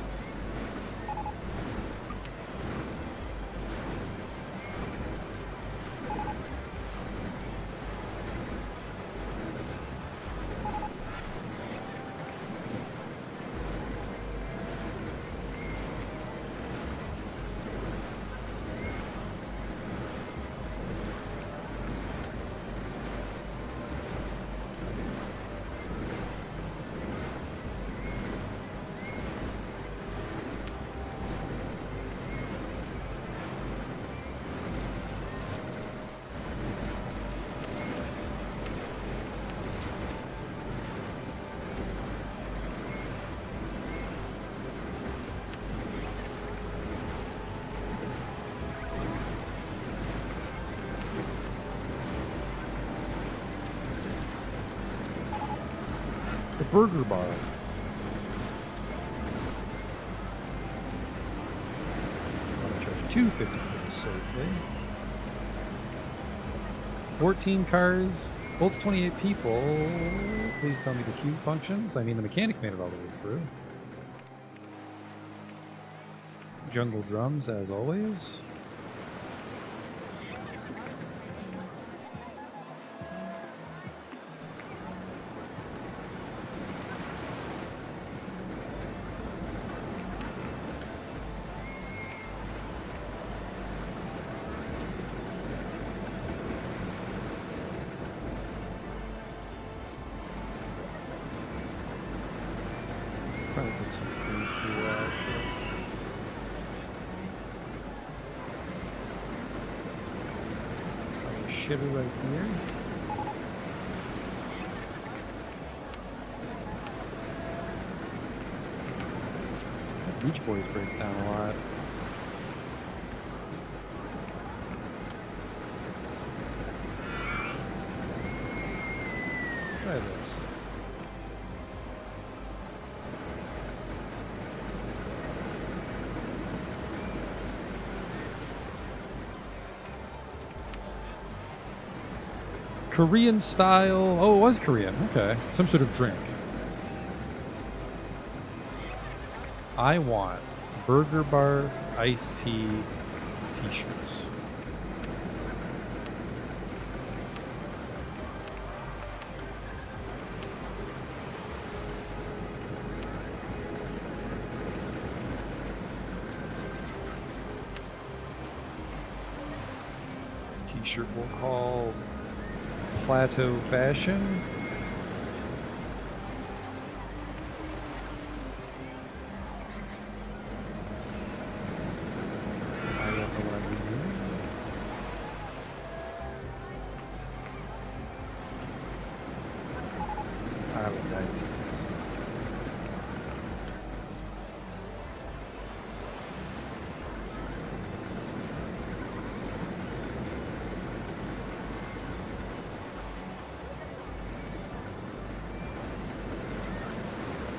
The burger bar. I'm gonna charge $2.50 for this safely. 14 cars, holds 28 people. Please tell me the queue functions. I mean, the mechanic made it all the way through. Jungle drums, as always. Probably put some food here, actually. Probably a shitter right here. The Beach Boys breaks down a lot. Try this. Korean style. Oh, it was Korean. Okay. Some sort of drink. I want burger bar, iced tea, t-shirts. T-shirt we'll call Plateau Fashion. I don't know what I'm doing. Oh, nice.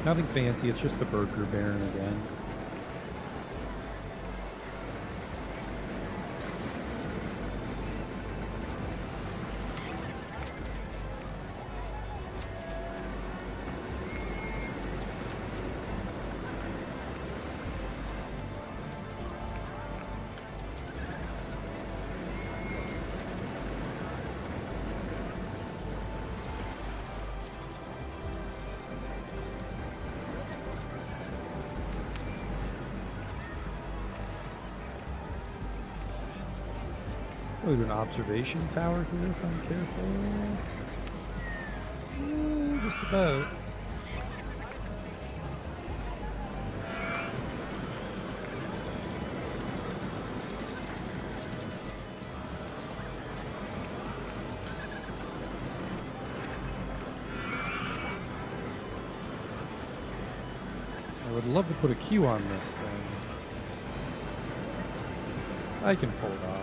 Nothing fancy, it's just the Burger Baron again. Oh, we do an observation tower here if I'm careful. Just about. I would love to put a queue on this thing. I can pull it off.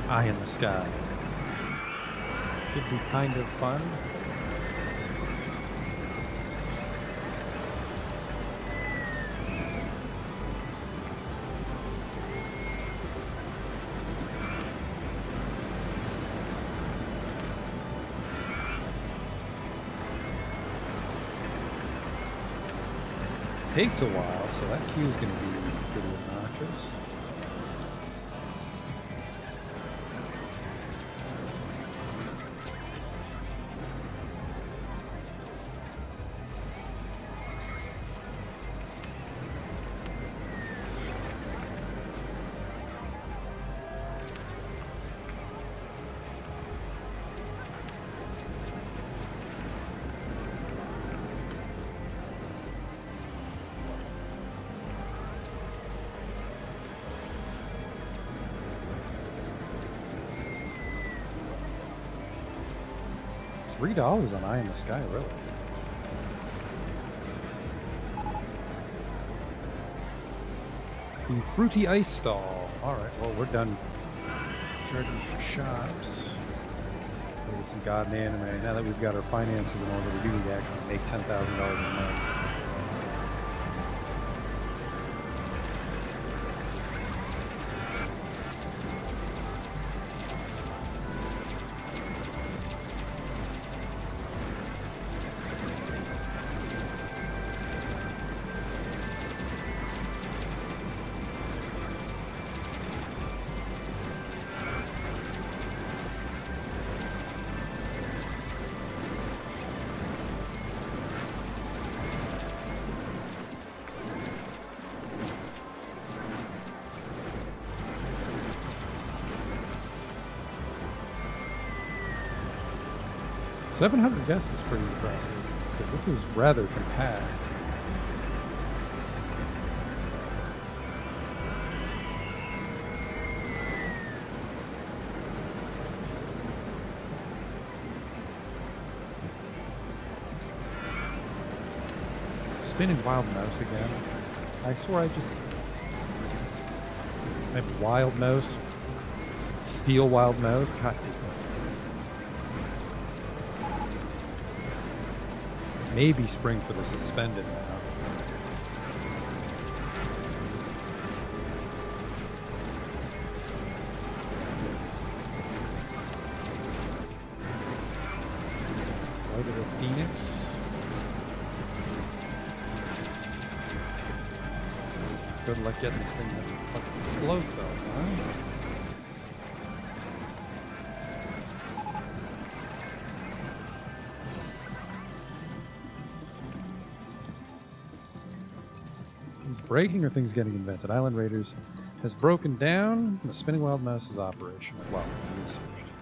Eye in the sky. Should be kind of fun. Takes a while, so that queue is going to be pretty obnoxious. $3 on Eye in the Sky, really. The Fruity Ice Stall. Alright, well, we're done charging for shops. We'll get some God and Anime. Now that we've got our finances in order, we do need to actually make $10,000 a month. $700 guests is pretty impressive, because this is rather compact. Spinning Wild Mouse again. I swear I just... I have Wild Mouse. Steel Wild Mouse. God damn. Maybe spring for the suspended now. Flight of the Phoenix. Good luck getting this thing to fucking float though, huh? Breaking or things getting invented? Island Raiders has broken down. The Spinning Wild Mouse is operational. Well, researched.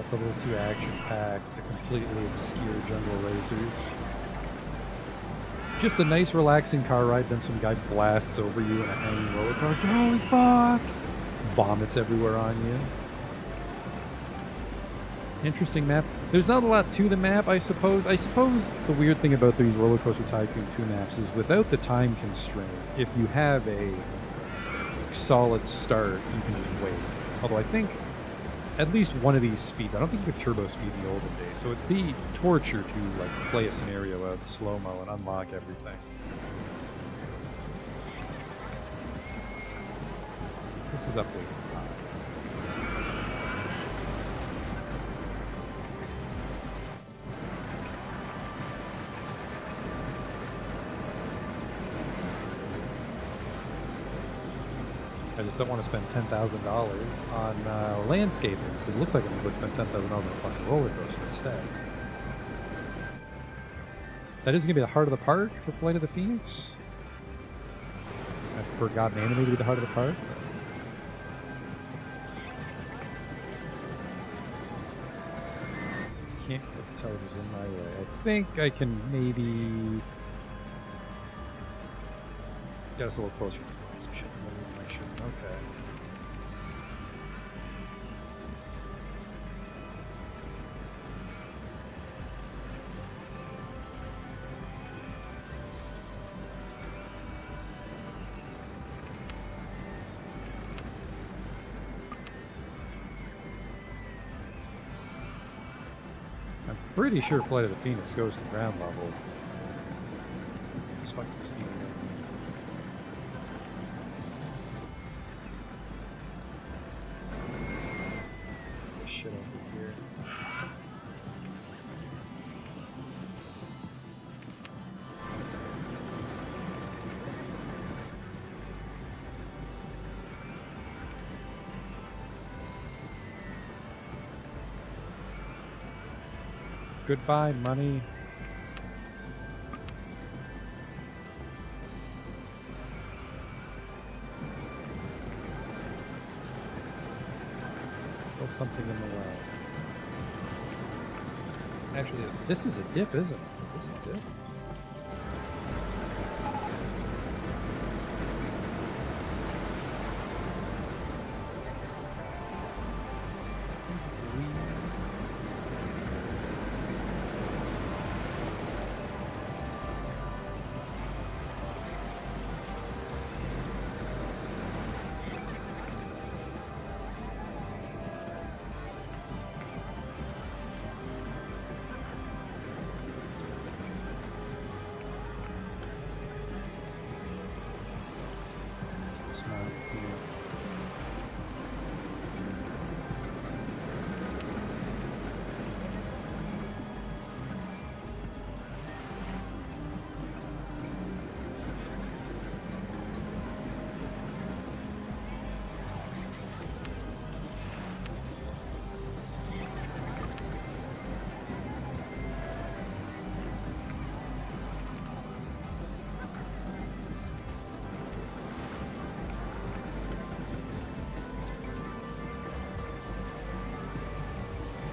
That's a little too action-packed to completely obscure Jungle Racers. Just a nice, relaxing car ride, then some guy blasts over you in a hanging roller coaster. Holy fuck! Vomits everywhere on you. Interesting map. There's not a lot to the map, I suppose. I suppose the weird thing about these Rollercoaster Tycoon 2 maps is without the time constraint, if you have a solid start, you can just wait. Although I think at least one of these speeds, I don't think you could turbo speed in the olden days, so it'd be torture to like play a scenario out in slow-mo and unlock everything. This is up way too high. I just don't want to spend $10,000 on landscaping, because it looks like I'm going to spend $10,000 on a fucking roller coaster instead. That is going to be the heart of the park for Flight of the Phoenix. I prefer God and Anime to be the heart of the park. Can't tell who's in my way. I think I can maybe get us a little closer to throwing some shit. Okay. I'm pretty sure Flight of the Phoenix goes to ground level. Just fucking see it. Shit over here. Goodbye, money. Still something in the well. Actually, this is a dip, isn't it? Is this a dip?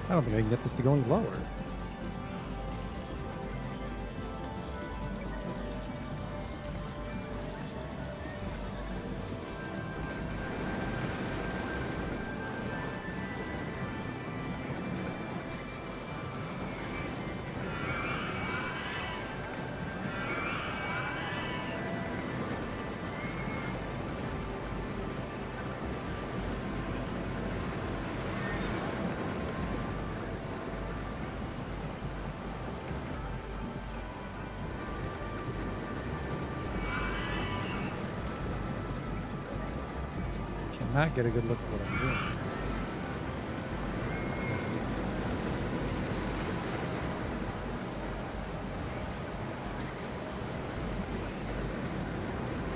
I don't think I can get this to go any lower. Not get a good look at what I'm doing.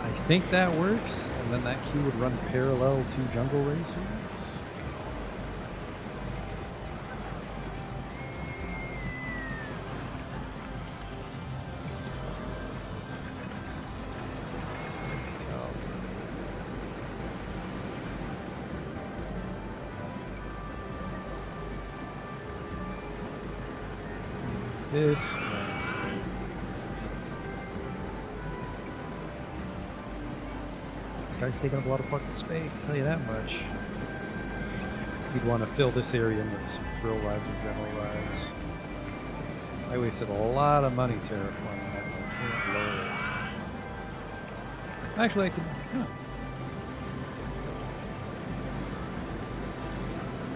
I think that works, and then that queue would run parallel to Jungle Racers. this way. Guy's taking up a lot of fucking space, I'll tell you that much. You'd want to fill this area in with some thrill rides and general rides. I wasted a lot of money terraforming that, and I can't lower it. Actually, I can. Huh.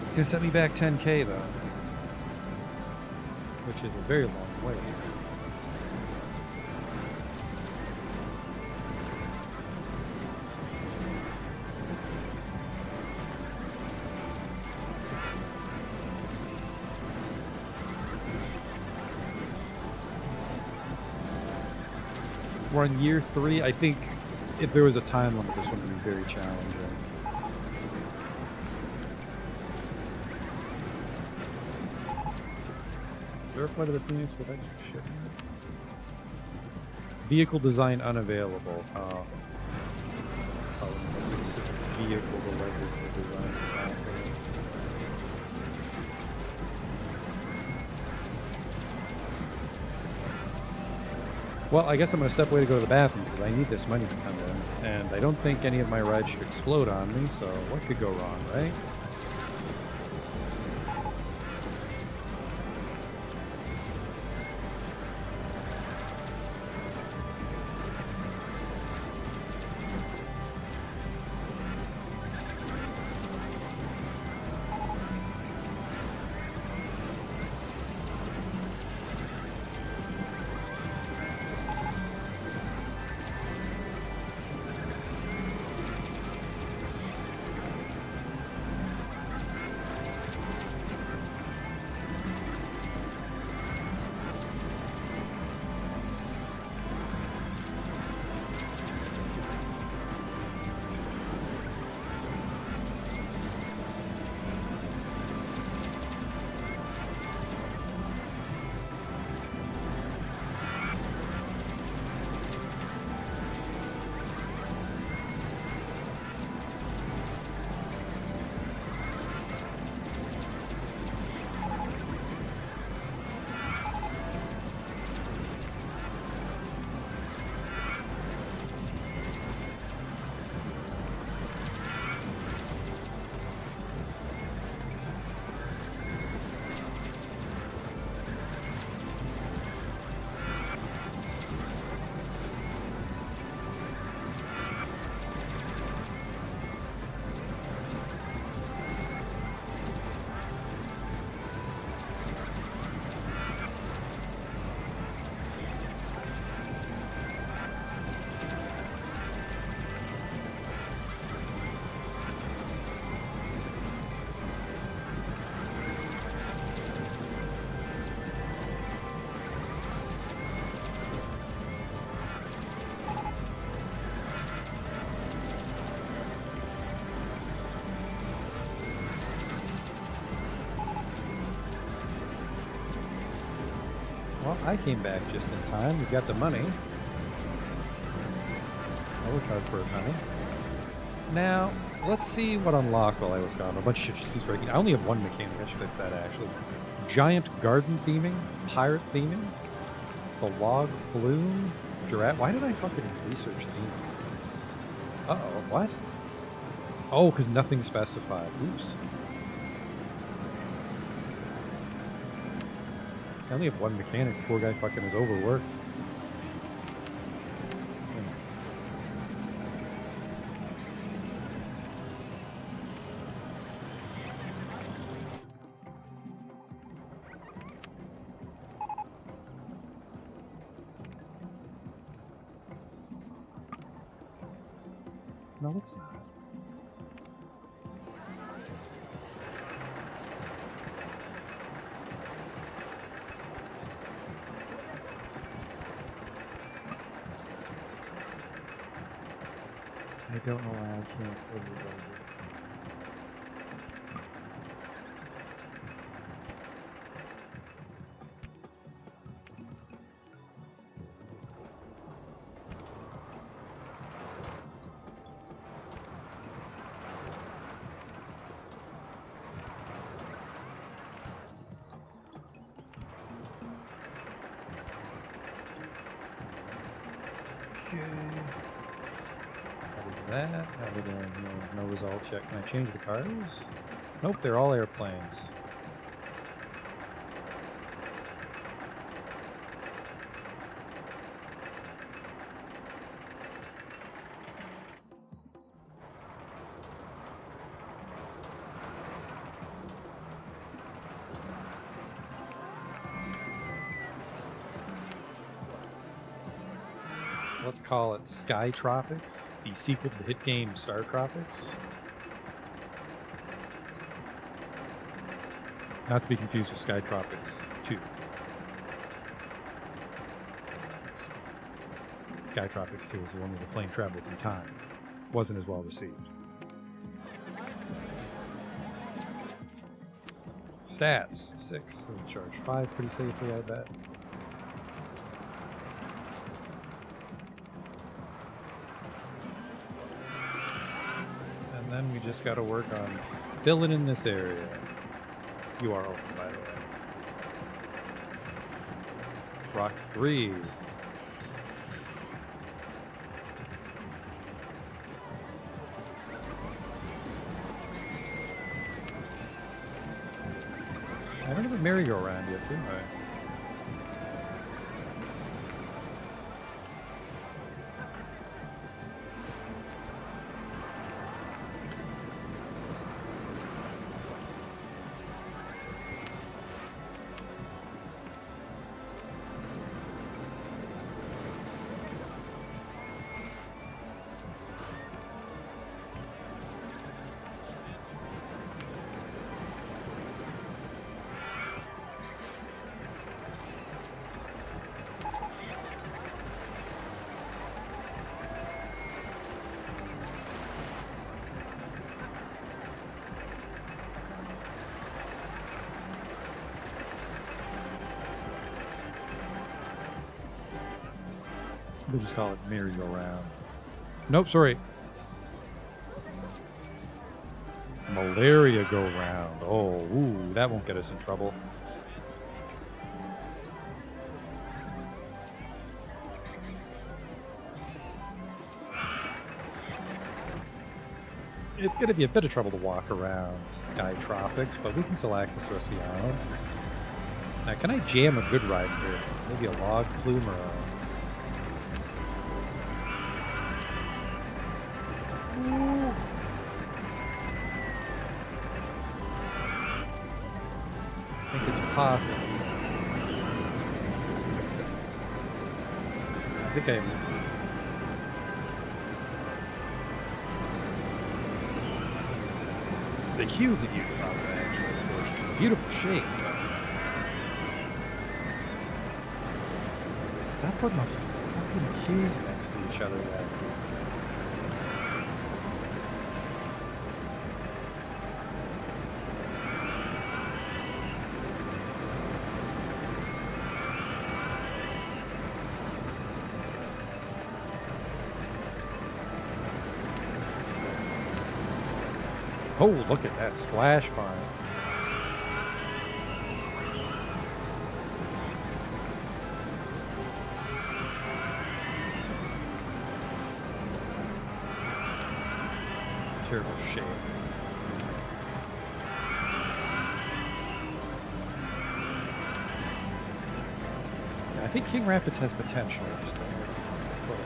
It's gonna set me back 10K though, which is a very long way. We're on year 3. I think if there was a time limit, this one would be very challenging. Verify to the Phoenix with extra shipping. Vehicle design unavailable. Oh, a specific vehicle to leverage the design. Well, I guess I'm going to step away to go to the bathroom because I need this money to come in. And I don't think any of my rides should explode on me, so what could go wrong, right? Well, I came back just in time. We got the money. I worked hard for it, honey. Now, let's see what unlocked while I was gone. A bunch of shit just keeps breaking. I only have one mechanic. I should fix that, actually. Giant garden theming. Pirate theming. The log flume. Giraffe. Why did I fucking research theming? Uh-oh, what? Oh, because nothing specified. Oops. I only have one mechanic. Poor guy fucking is overworked. No, it's not. I don't know why I can't overload it. Okay. How we do that? How we doing here? No results yet. Can I change the cars? Nope, they're all airplanes. Let's call it Sky Tropics, the sequel to the hit game Star Tropics. Not to be confused with Sky Tropics 2. Sky Tropics 2 is the one where the plane traveled through time. Wasn't as well received. Stats 6. So we charge 5 pretty safely, I bet. And then we just got to work on filling in this area. You are open, by the way. Rock 3. I don't have a merry-go-round yet, do I? We'll just call it merry-go-round. Nope, sorry. Malaria-go-round. Oh, ooh, that won't get us in trouble. It's going to be a bit of trouble to walk around Sky Tropics, but we can still access the rest of the island. Now, can I jam a good ride here? Maybe a log flume or a... I think it's possible. I think I... The cues that use probably actually, unfortunately. Beautiful shape. Stop putting my fucking cues next to each other there. Oh, look at that splash pile. Terrible shape. I think King Rapids has potential. I just don't know if put it.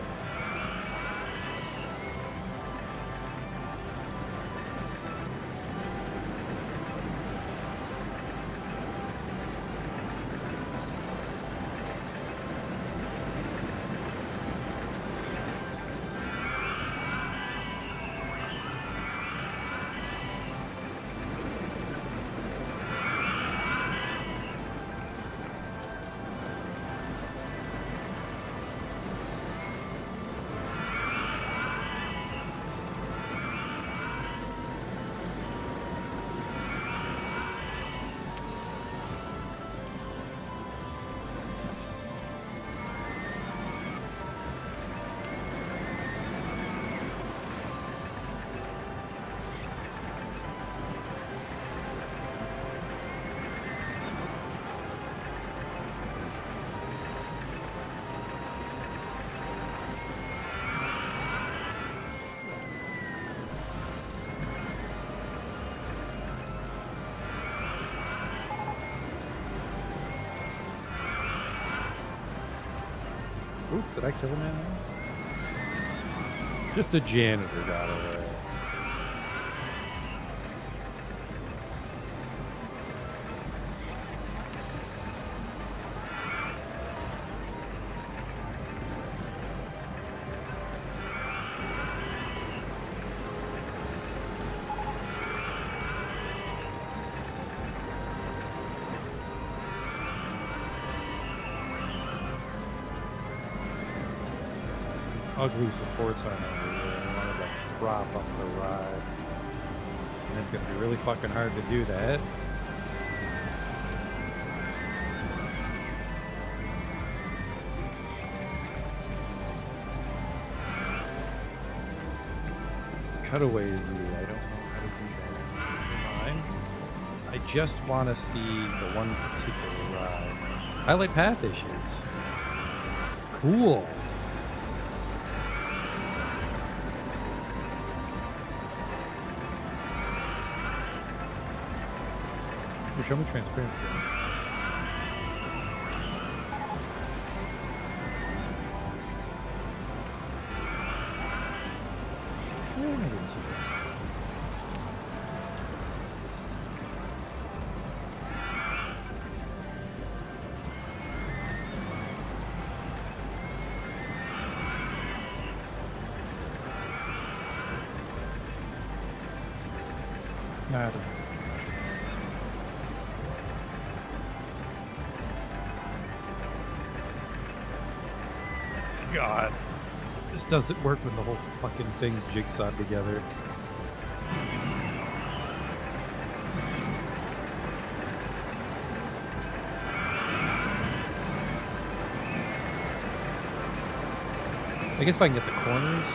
Oops, did I kill a man? Just a janitor got away. Ugly supports on everywhere. I wanted to prop up the ride. And it's going to be really fucking hard to do that. Cutaway view. I don't know how to do that. Never mind. I just want to see the one particular ride. Highlight path issues. Cool. Show me transparency. Maybe this works. Nah, it doesn't. God, this doesn't work when the whole fucking thing's jigsawed together. I guess if I can get the corners.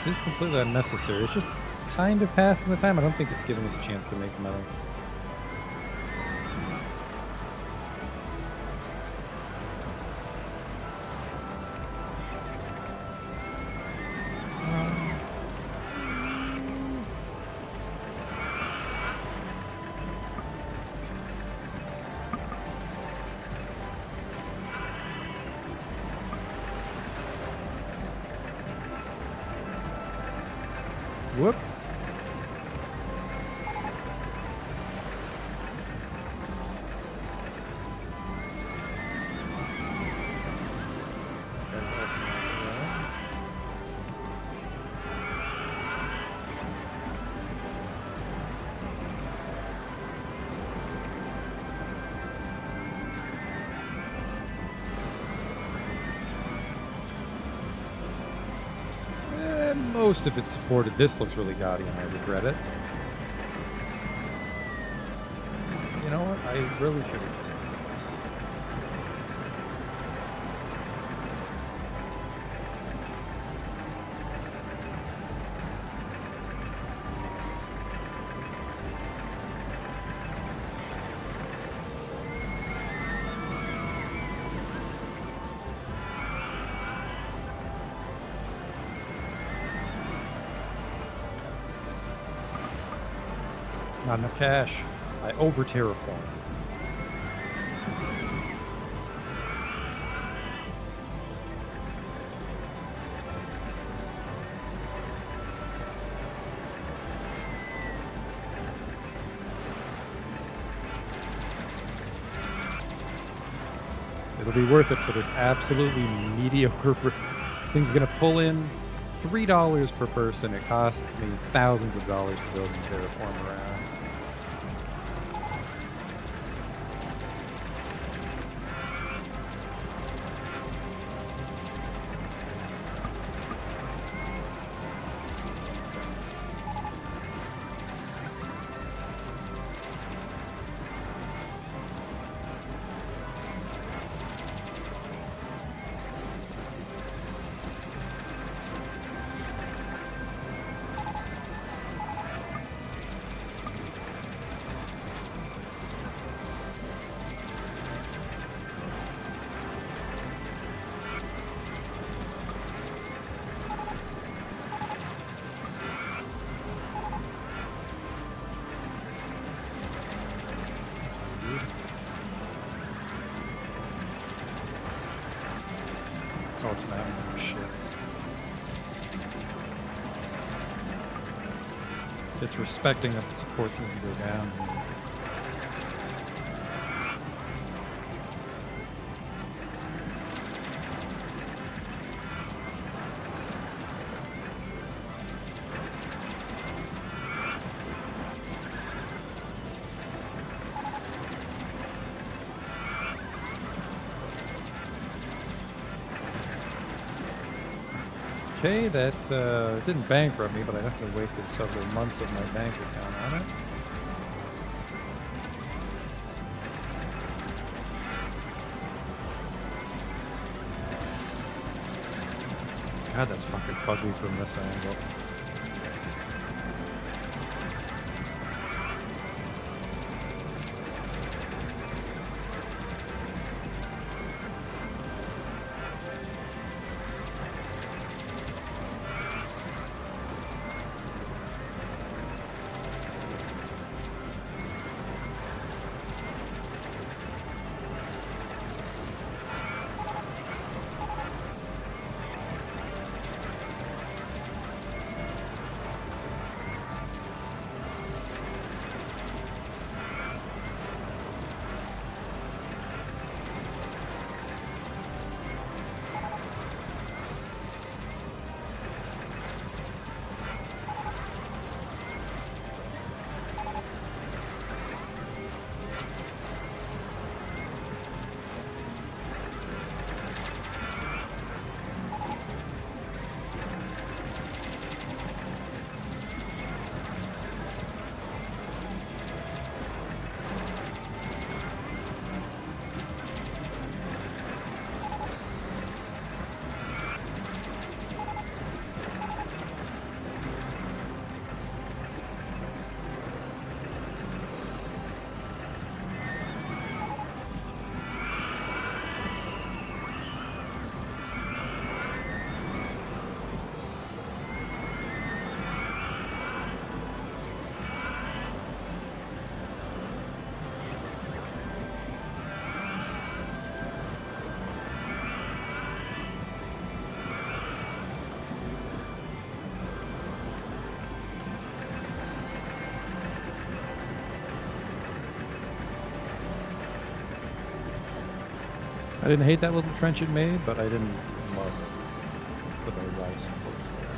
This is completely unnecessary. It's just kind of passing the time. I don't think it's giving us a chance to make metal. Whoop. That's also not bad. most of it supported. This looks really gaudy and I regret it. You know what? I really should have just done this. Not enough cash. I over-terraform. It'll be worth it for this absolutely mediocre. This thing's gonna pull in $3 per person. It costs me thousands of dollars to build and terraform around. Oh, it's not. Oh, shit. It's respecting that the support seems to go down. Okay, that didn't bankrupt me, but I definitely wasted several months of my bank account on it. God, that's fucking fugly from this angle. I didn't hate that little trench it made, but I didn't love it for the right supports there.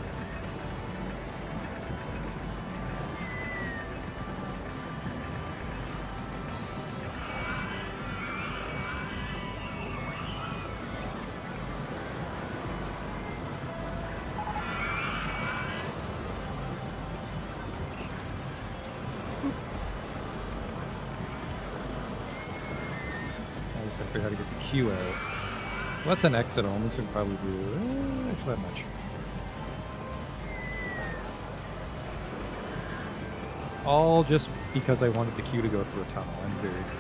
Just gotta figure out how to get the queue out. Well, that's an exit only, so we can probably do... actually, I'm not sure. All just because I wanted the queue to go through a tunnel. I'm very confused.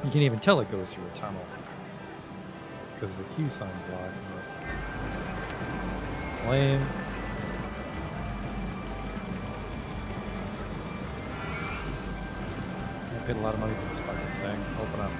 You can't even tell it goes through a tunnel because of the queue sign blocking it. Lame. I paid a lot of money for this fucking thing. Open up.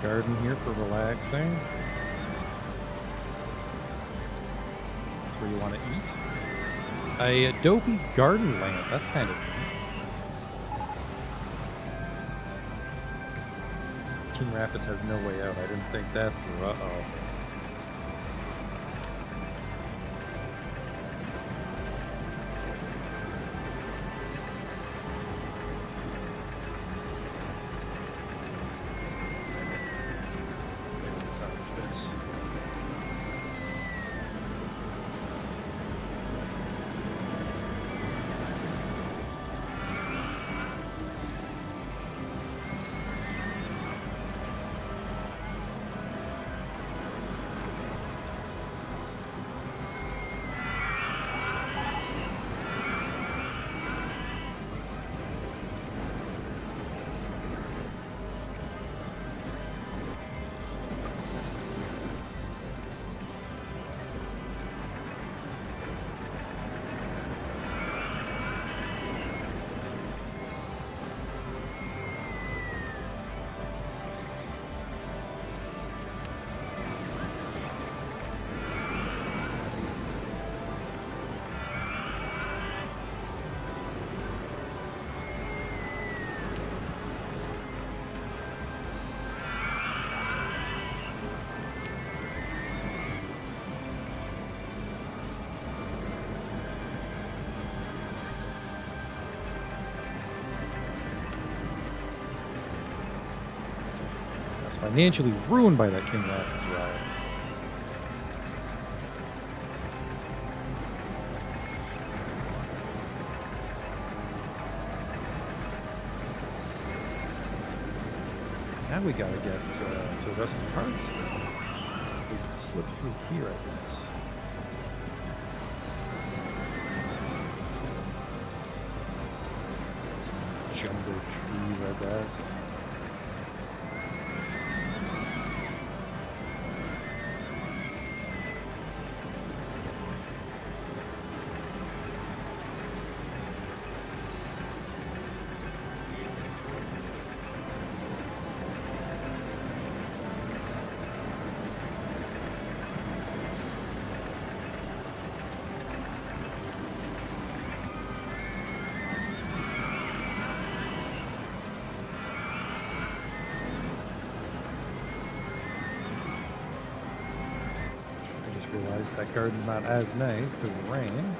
Garden here for relaxing. That's where you want to eat. A Adobe garden lamp. That's kind of neat. King Rapids has no way out. I didn't think that through. Uh-oh. This. Financially ruined by that King Rapids ride. Now we gotta get to the rest of the park still. We can slip through here, I guess. Some jungle trees, I guess. Realized that garden's not as nice because of rain.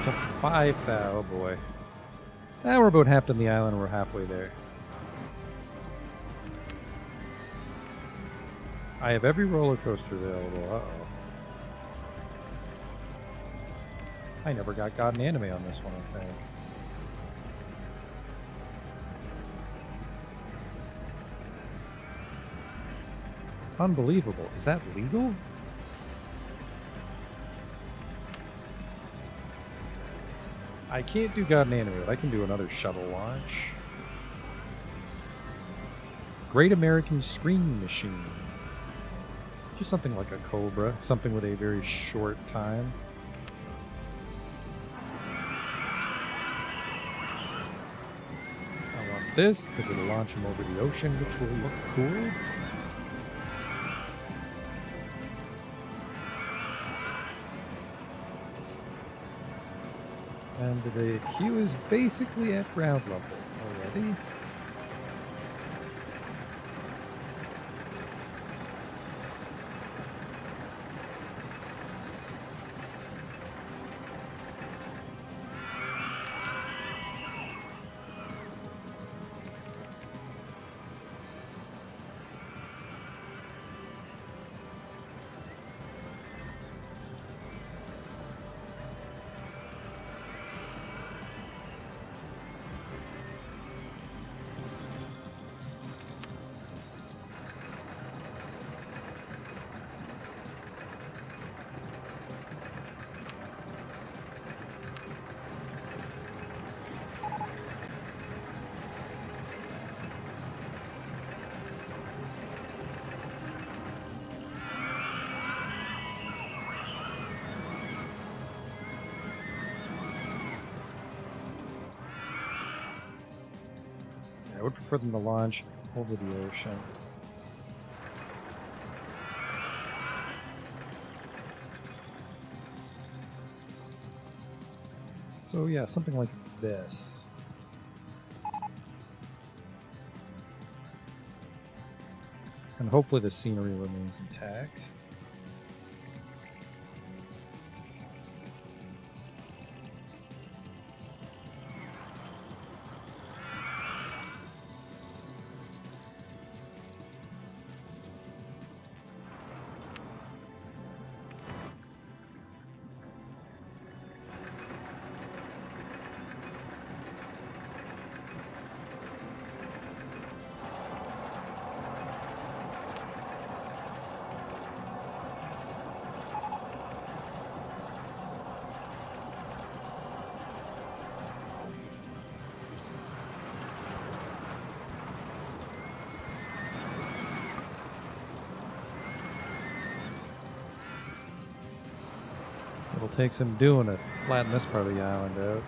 to 5,000. Oh boy. Now we're about half done the island, and we're halfway there. I have every roller coaster available. Uh-oh. I never got God and Anime on this one, I think. Unbelievable. Is that legal? I can't do God and Anime, but I can do another shuttle launch. Great American Screen Machine. Just something like a Cobra. Something with a very short time. I want this, because it'll launch him over the ocean, which will look cool. And the queue is basically at ground level already. I would prefer them to launch over the ocean. So yeah, something like this. And hopefully the scenery remains intact. It'll take some doing to flatten this part of the island out.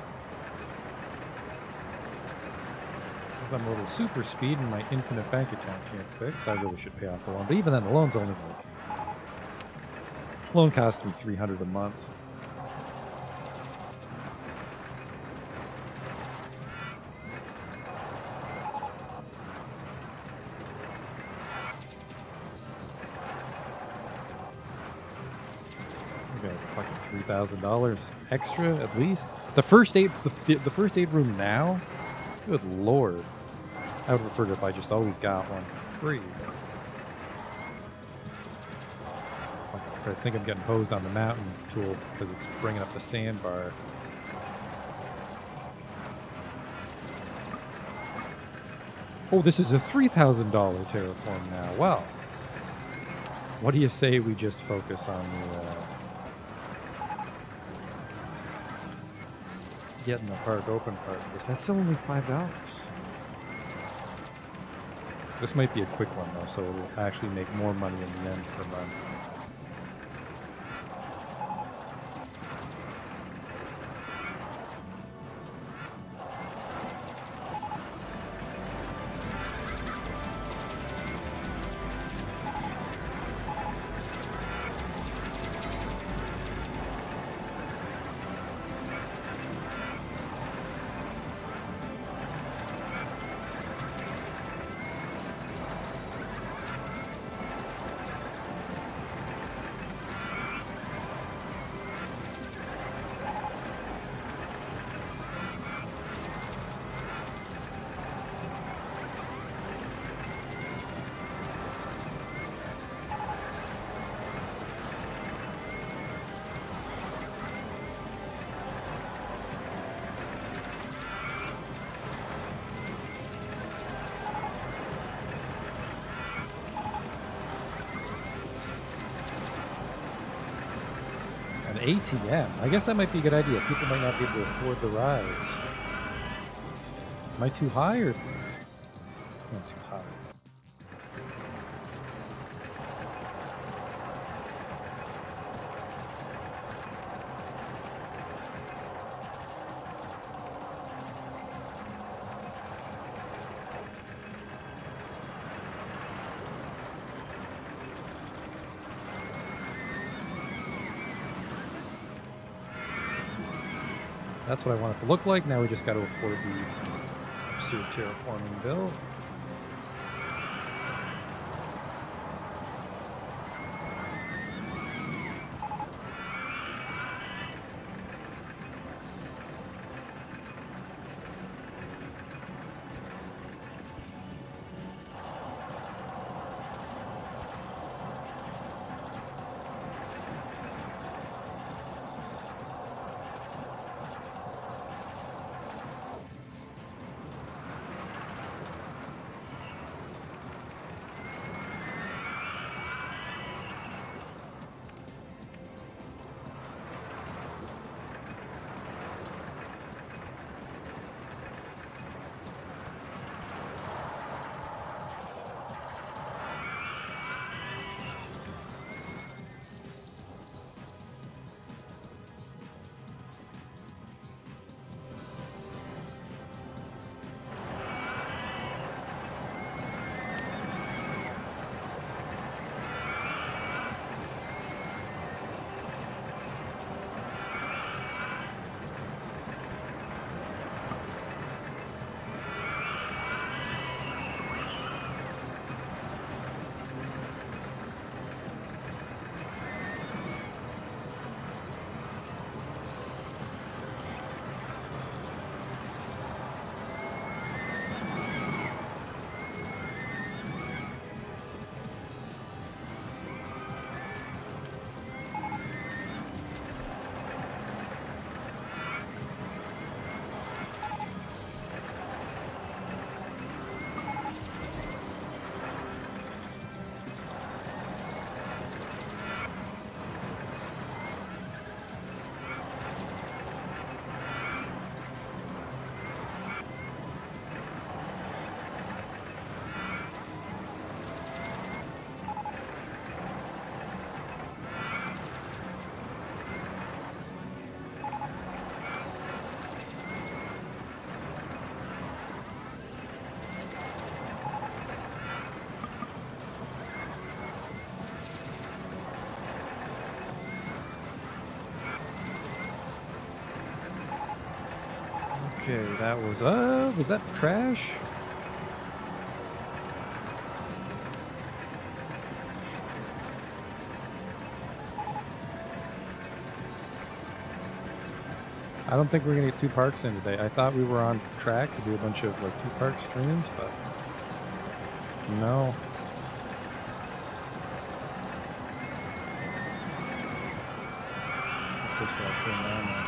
I've got a little super speed and my infinite bank account can't fix. I really should pay off the loan, but even then, the loan's only like... Loan costs me $300 a month. Fucking $3,000 extra at least. The first aid room now. Good lord, I would prefer it if I just always got one for free. I think I'm getting hosed on the mountain tool because it's bringing up the sandbar. Oh, this is a $3,000 terraform now. Well, what do you say we just focus on the getting the park open part first? That's still only $5. This might be a quick one though, so it'll actually make more money in the end per month. ATM. I guess that might be a good idea. People might not be able to afford the rides. Am I too high or not too high? That's what I want it to look like. Now we just got to afford the absurd terraforming bill. Okay, that was that trash? I don't think we're gonna get 2 parks in today. I thought we were on track to do a bunch of like 2 park streams, but no. This way I turn around now.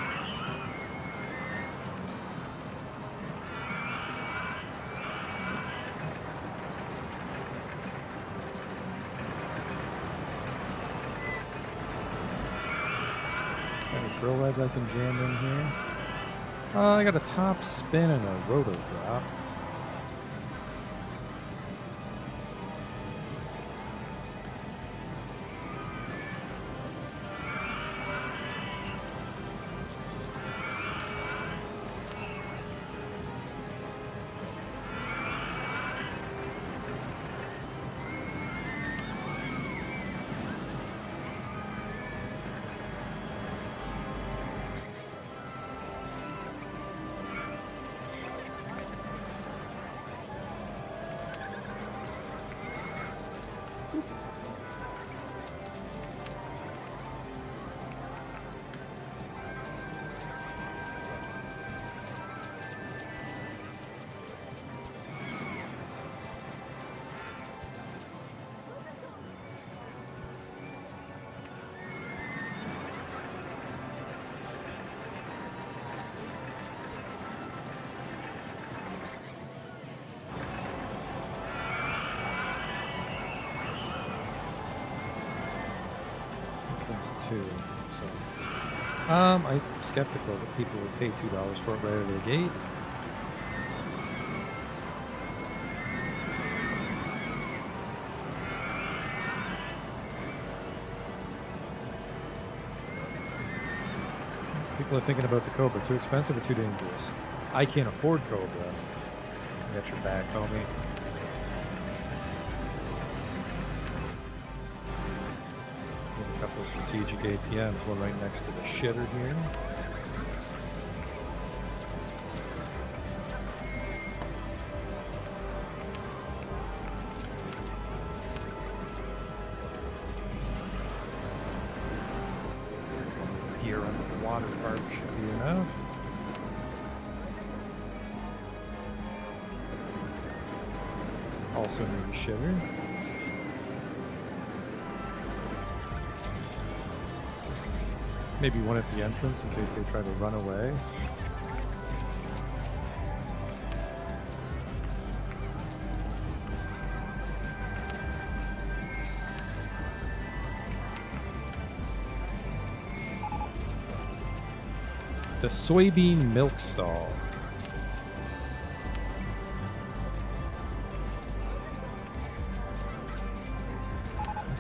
Any thrill rides I can jam in here? I got a top spin and a roto drop. Things too. So I'm skeptical that people would pay $2 for it right out of the gate. People are thinking about the Cobra. Too expensive or too dangerous? I can't afford Cobra. I got your back, homie. A couple of strategic ATMs, one right next to the shitter here. Here on the water park should be enough. Also near the shitter. Maybe one at the entrance in case they try to run away. The soybean milk stall.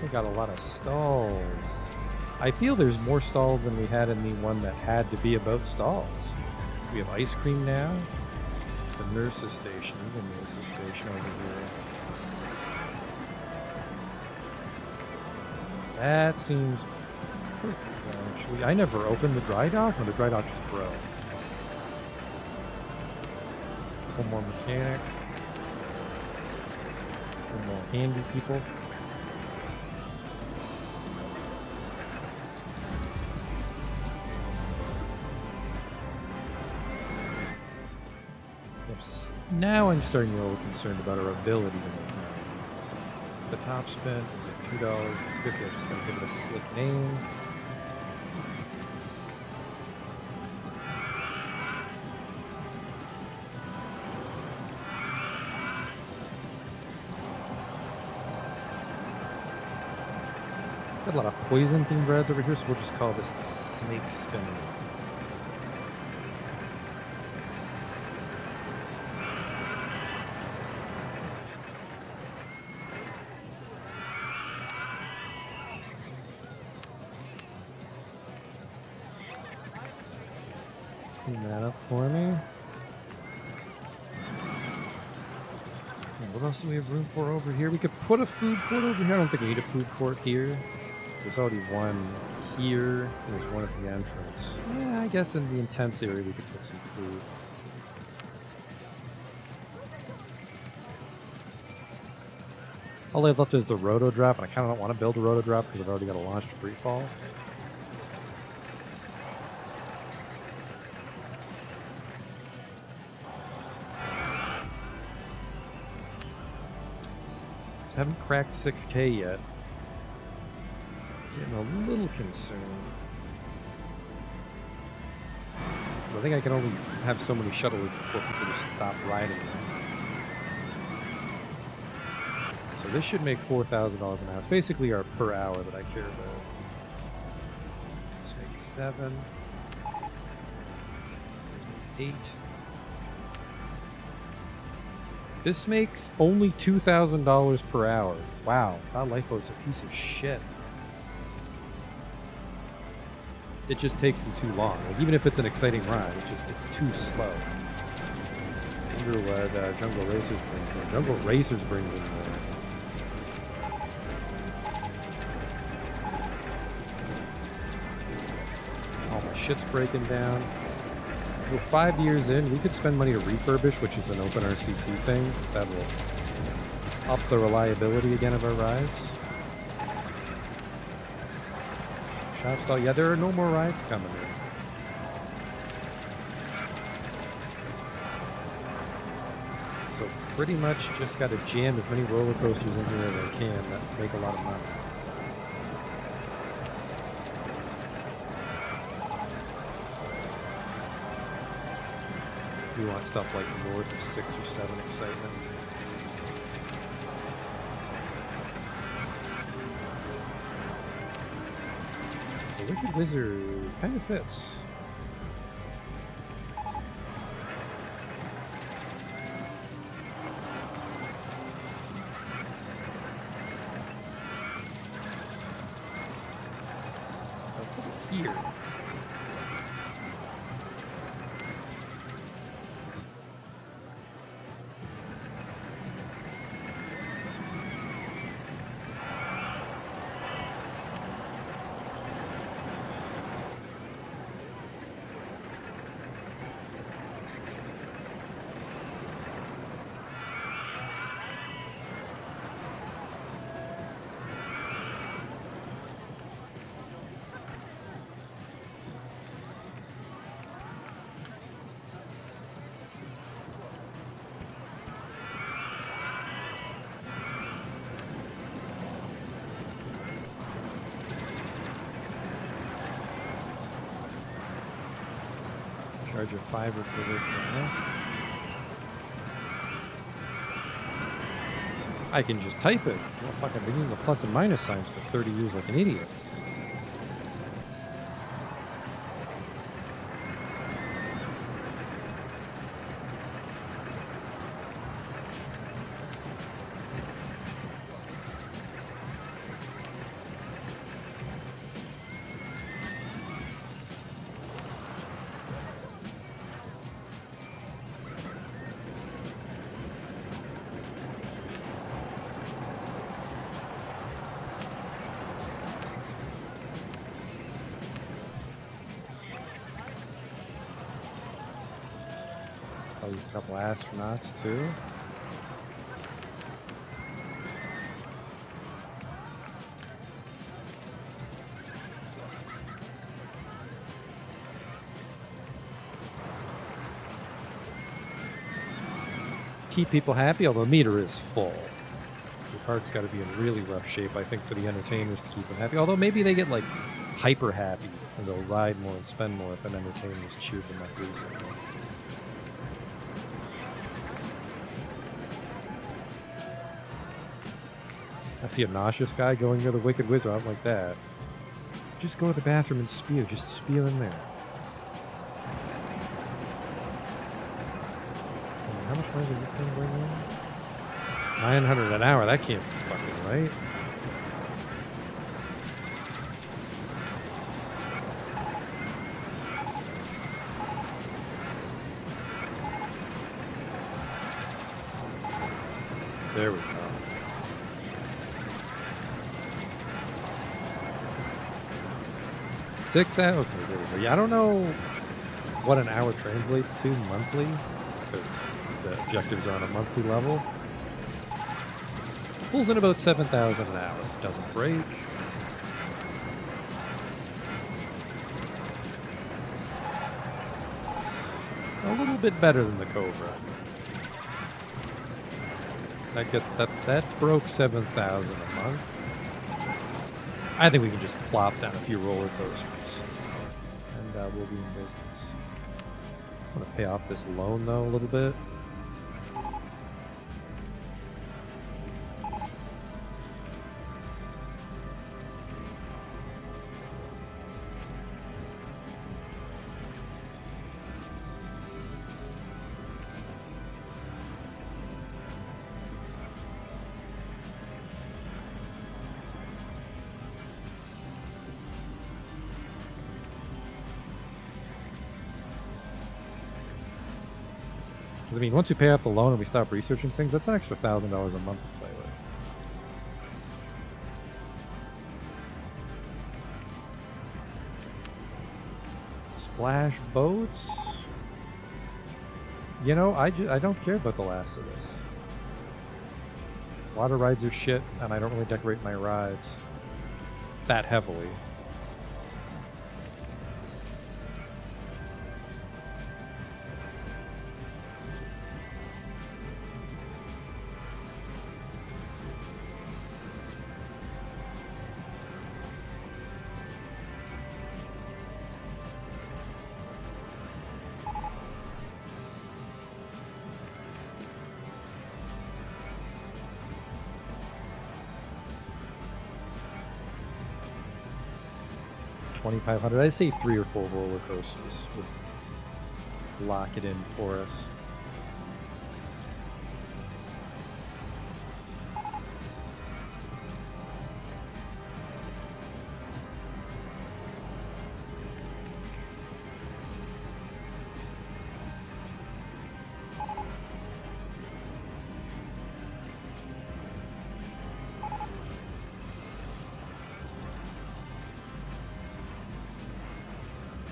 They got a lot of stalls. I feel there's more stalls than we had in the one that had to be about stalls. We have ice cream now. The nurse's station, the nurse's station over here. That seems perfect, actually. I never opened the dry dock, or the dry dock just broke. Couple more mechanics. Couple more handy people. Now I'm starting to get a little concerned about our ability to make money. The top spin is at $2.50. I'm just going to give it a slick name. Got a lot of poison themed breads over here, so we'll just call this the snake spinner. Clean that up for me. What else do we have room for over here? We could put a food court over here. I don't think we need a food court here. There's already one here. There's one at the entrance. Yeah, I guess in the intense area we could put some food. All I have left is the roto drop, and I kind of don't want to build a roto drop because I've already got a launched free fall. Haven't cracked 6K yet. Getting a little concerned. I think I can only have so many shuttle loops before people just stop riding them. So this should make $4,000 an hour. It's basically our per hour that I care about. This makes 7. This makes 8. This makes only $2,000 per hour. Wow, that lifeboat's a piece of shit. It just takes them too long. Like, even if it's an exciting ride, it's too slow. I wonder what Jungle Racers brings in. Jungle Racers brings in more. All my shit's breaking down. We're 5 years in. We could spend money to refurbish, which is an open RCT thing. That will up the reliability again of our rides. Shop stall. Yeah, there are no more rides coming in. So pretty much just got to jam as many roller coasters in here as I can that make a lot of money. We want stuff like north of 6 or 7 excitement. Wicked Wizard kind of fits. I'll put it here. Charge a fiber for this guy. I can just type it. Well, fuck, I've been using the plus and minus signs for 30 years like an idiot. I'll use a couple astronauts too. Keep people happy, although the meter is full. The park's got to be in really rough shape, I think, for the entertainers to keep them happy. Although maybe they get like hyper happy and they'll ride more and spend more if an entertainers cheer them up recently. I see a nauseous guy going to the Wicked Wizard. I don't like that. Just go to the bathroom and spew. Just spew in there. How much money did this thing bring in? 900 an hour. That can't be fucking right. There we go. $6 hours? Okay, there we go. Yeah, I don't know what an hour translates to monthly, because the objectives are on a monthly level. Pulls in about 7,000 an hour if it doesn't break. A little bit better than the Cobra. That broke 7,000 a month. I think we can just plop down a few roller coasters, and we'll be in business. I'm gonna pay off this loan though a little bit. I mean, once we pay off the loan and we stop researching things, that's an extra $1,000 a month to play with. Splash boats? You know, I don't care about the last of this. Water rides are shit, and I don't really decorate my rides that heavily. 2,500. I'd say 3 or 4 roller coasters would lock it in for us.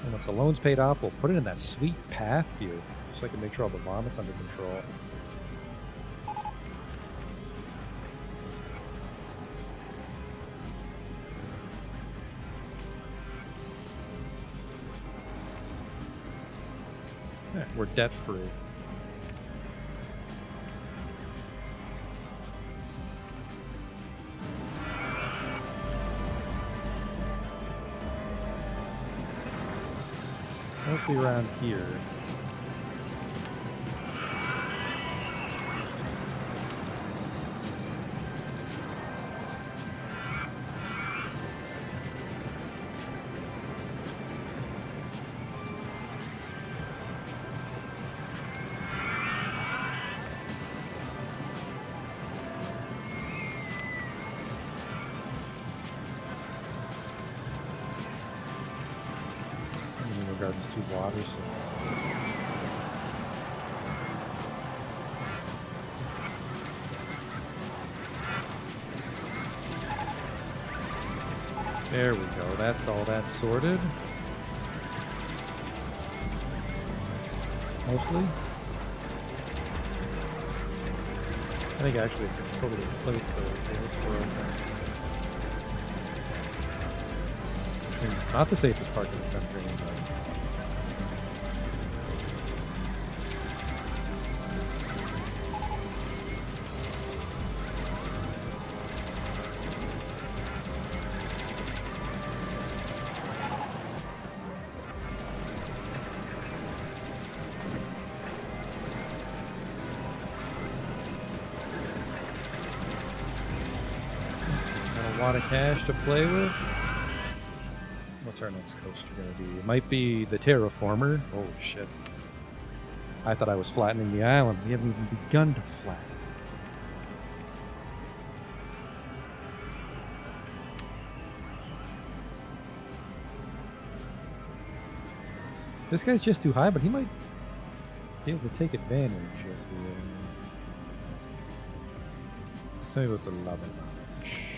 And once the loan's paid off, we'll put it in that sweet path view, so I can make sure all the vomit's under control. Yeah, we're debt free. Mostly around here. Gardens to water, so there we go. That's all that sorted. Mostly. I think I actually have to totally replace those here for which means it's not the safest part of the country, but got a lot of cash to play with. What's our next coaster going to be? It might be the Terraformer. Oh shit. I thought I was flattening the island. We haven't even begun to flatten. This guy's just too high, but he might be able to take advantage of the... Tell me about the lava launch.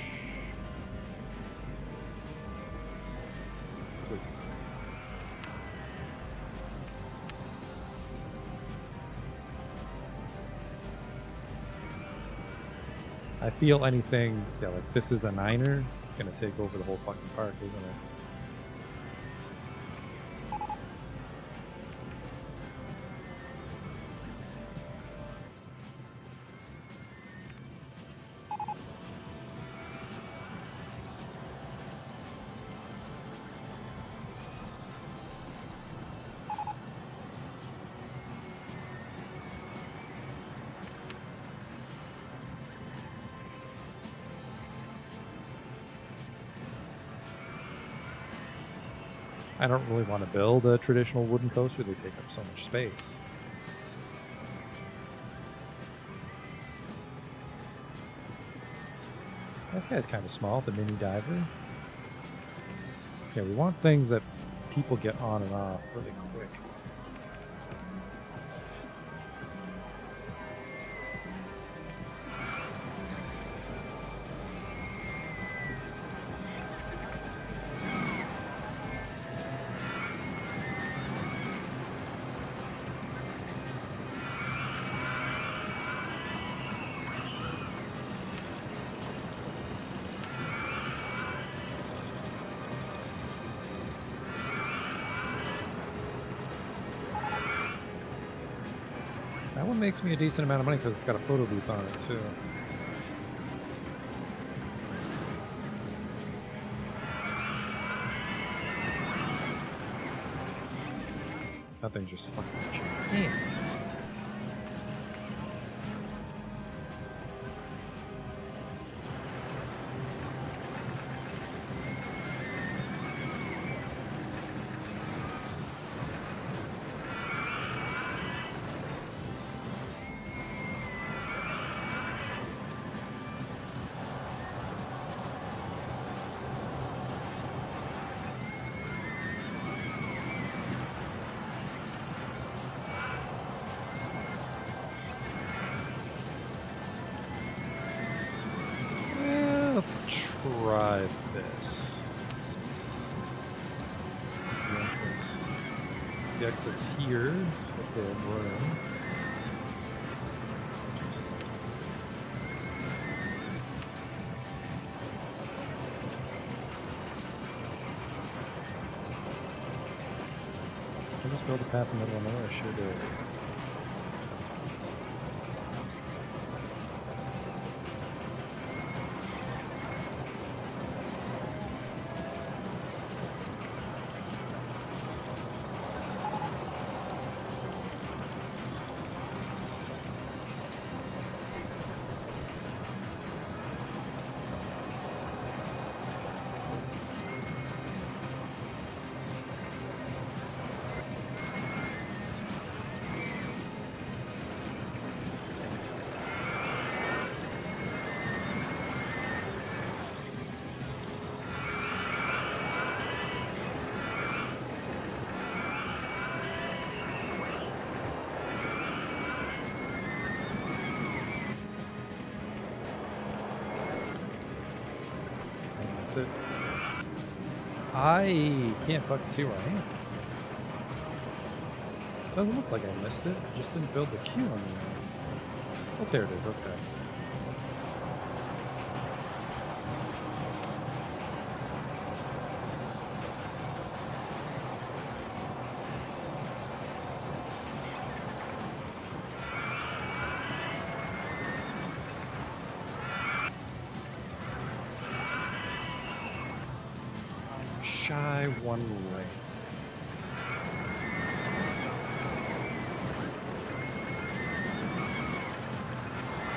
I feel anything, yeah, like this is a niner, it's gonna take over the whole fucking park, isn't it? I don't really want to build a traditional wooden coaster. They take up so much space. This guy's kind of small, the mini diver. Yeah, we want things that people get on and off really quick. That one makes me a decent amount of money because it's got a photo booth on it too. That thing's just fucking gigantic. let's try this. The entrance. The exit's here. Okay, we're in. Can I just build a path in the middle of nowhere? Sure do. That's it. I can't fucking see where I am. Doesn't look like I missed it. I just didn't build the queue on the end. Oh, there it is. Okay. Shy one way.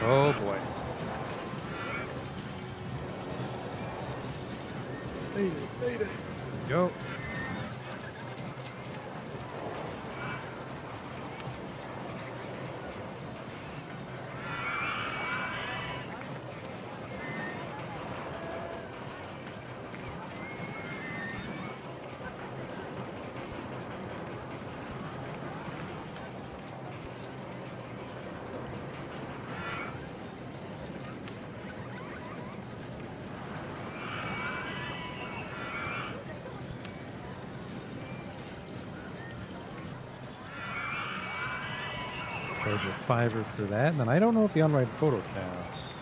Oh boy. Made it. Go. Charge a $5 for that, and then I don't know if the on-ride photo counts.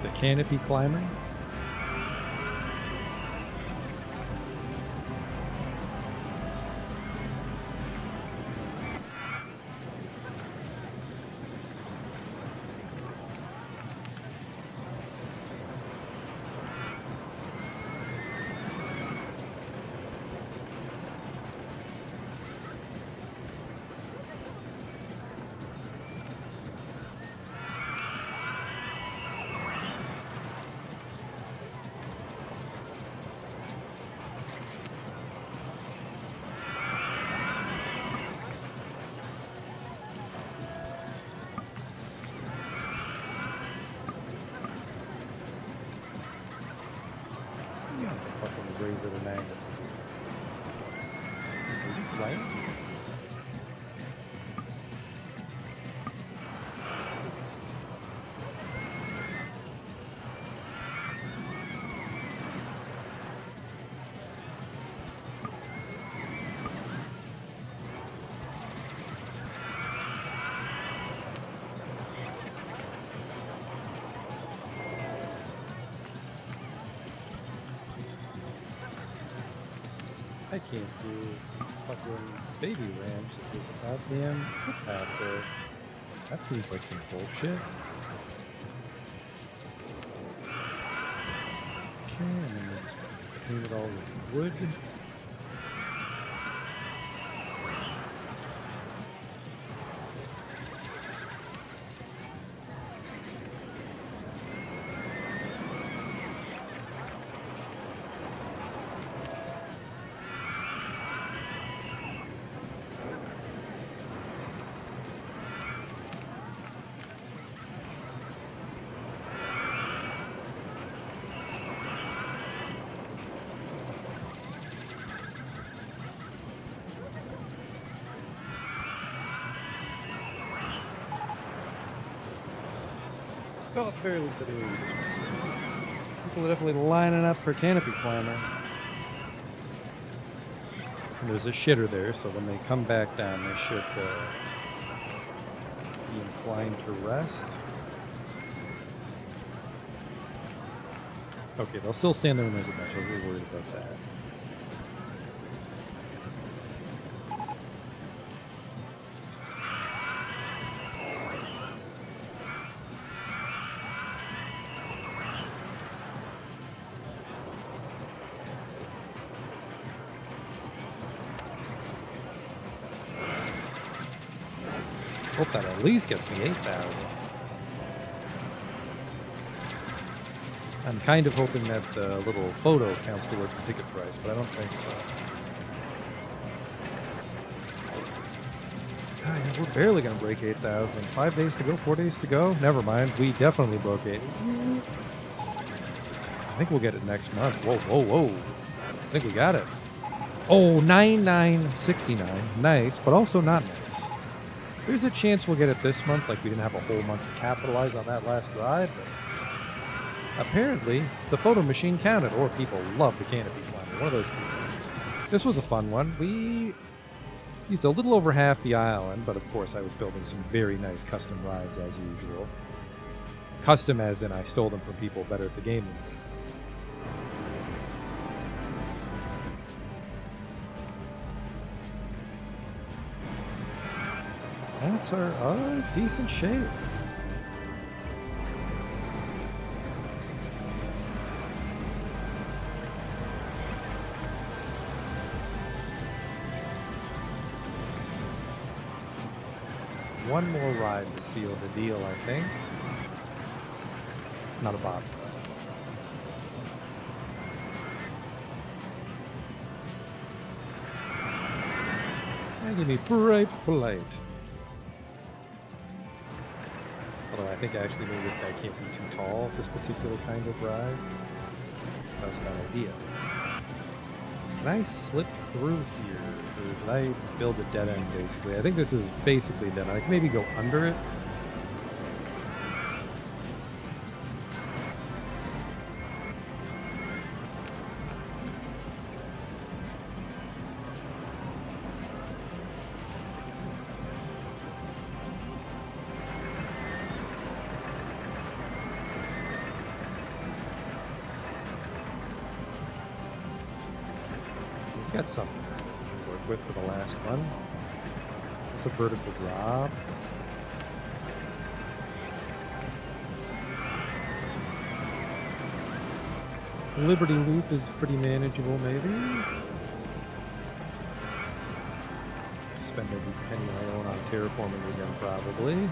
The canopy climber. Fucking raise it an angle. Right? I can't do fucking baby ramps if there's a goddamn footpath there. That seems like some bullshit. Okay, and then we'll just paint it all with wood. Well, at the very least, I think we just people are definitely lining up for canopy climber. And there's a shitter there, so when they come back down, they should be inclined to rest. Okay, they'll still stand there when there's a bunch. I was really worried about that. Hope that at least gets me 8,000. I'm kind of hoping that the little photo counts towards the ticket price, but I don't think so. God, yeah, we're barely going to break 8,000. 5 days to go, 4 days to go? Never mind. We definitely broke 8. I think we'll get it next month. Whoa, whoa, whoa. I think we got it. Oh, 9969. Nice, but also not nice. There's a chance we'll get it this month, like we didn't have a whole month to capitalize on that last ride, but apparently the photo machine counted, or people love the canopy climber. One of those two things. This was a fun one. We used a little over half the island, but of course I was building some very nice custom rides as usual. Custom as in I stole them from people better at the game than me. That's our decent shape. One more ride to seal the deal, I think. Not a bobsled. And give me fright flight. Although I think actually maybe this guy can't be too tall, this particular kind of ride. That was a bad idea. Can I slip through here? Or did I build a dead end, basically? I think this is basically dead end. I can maybe go under it. Got something to work with for the last one. It's a vertical drop. Liberty Loop is pretty manageable, maybe. Spend every penny I own on terraforming again, probably.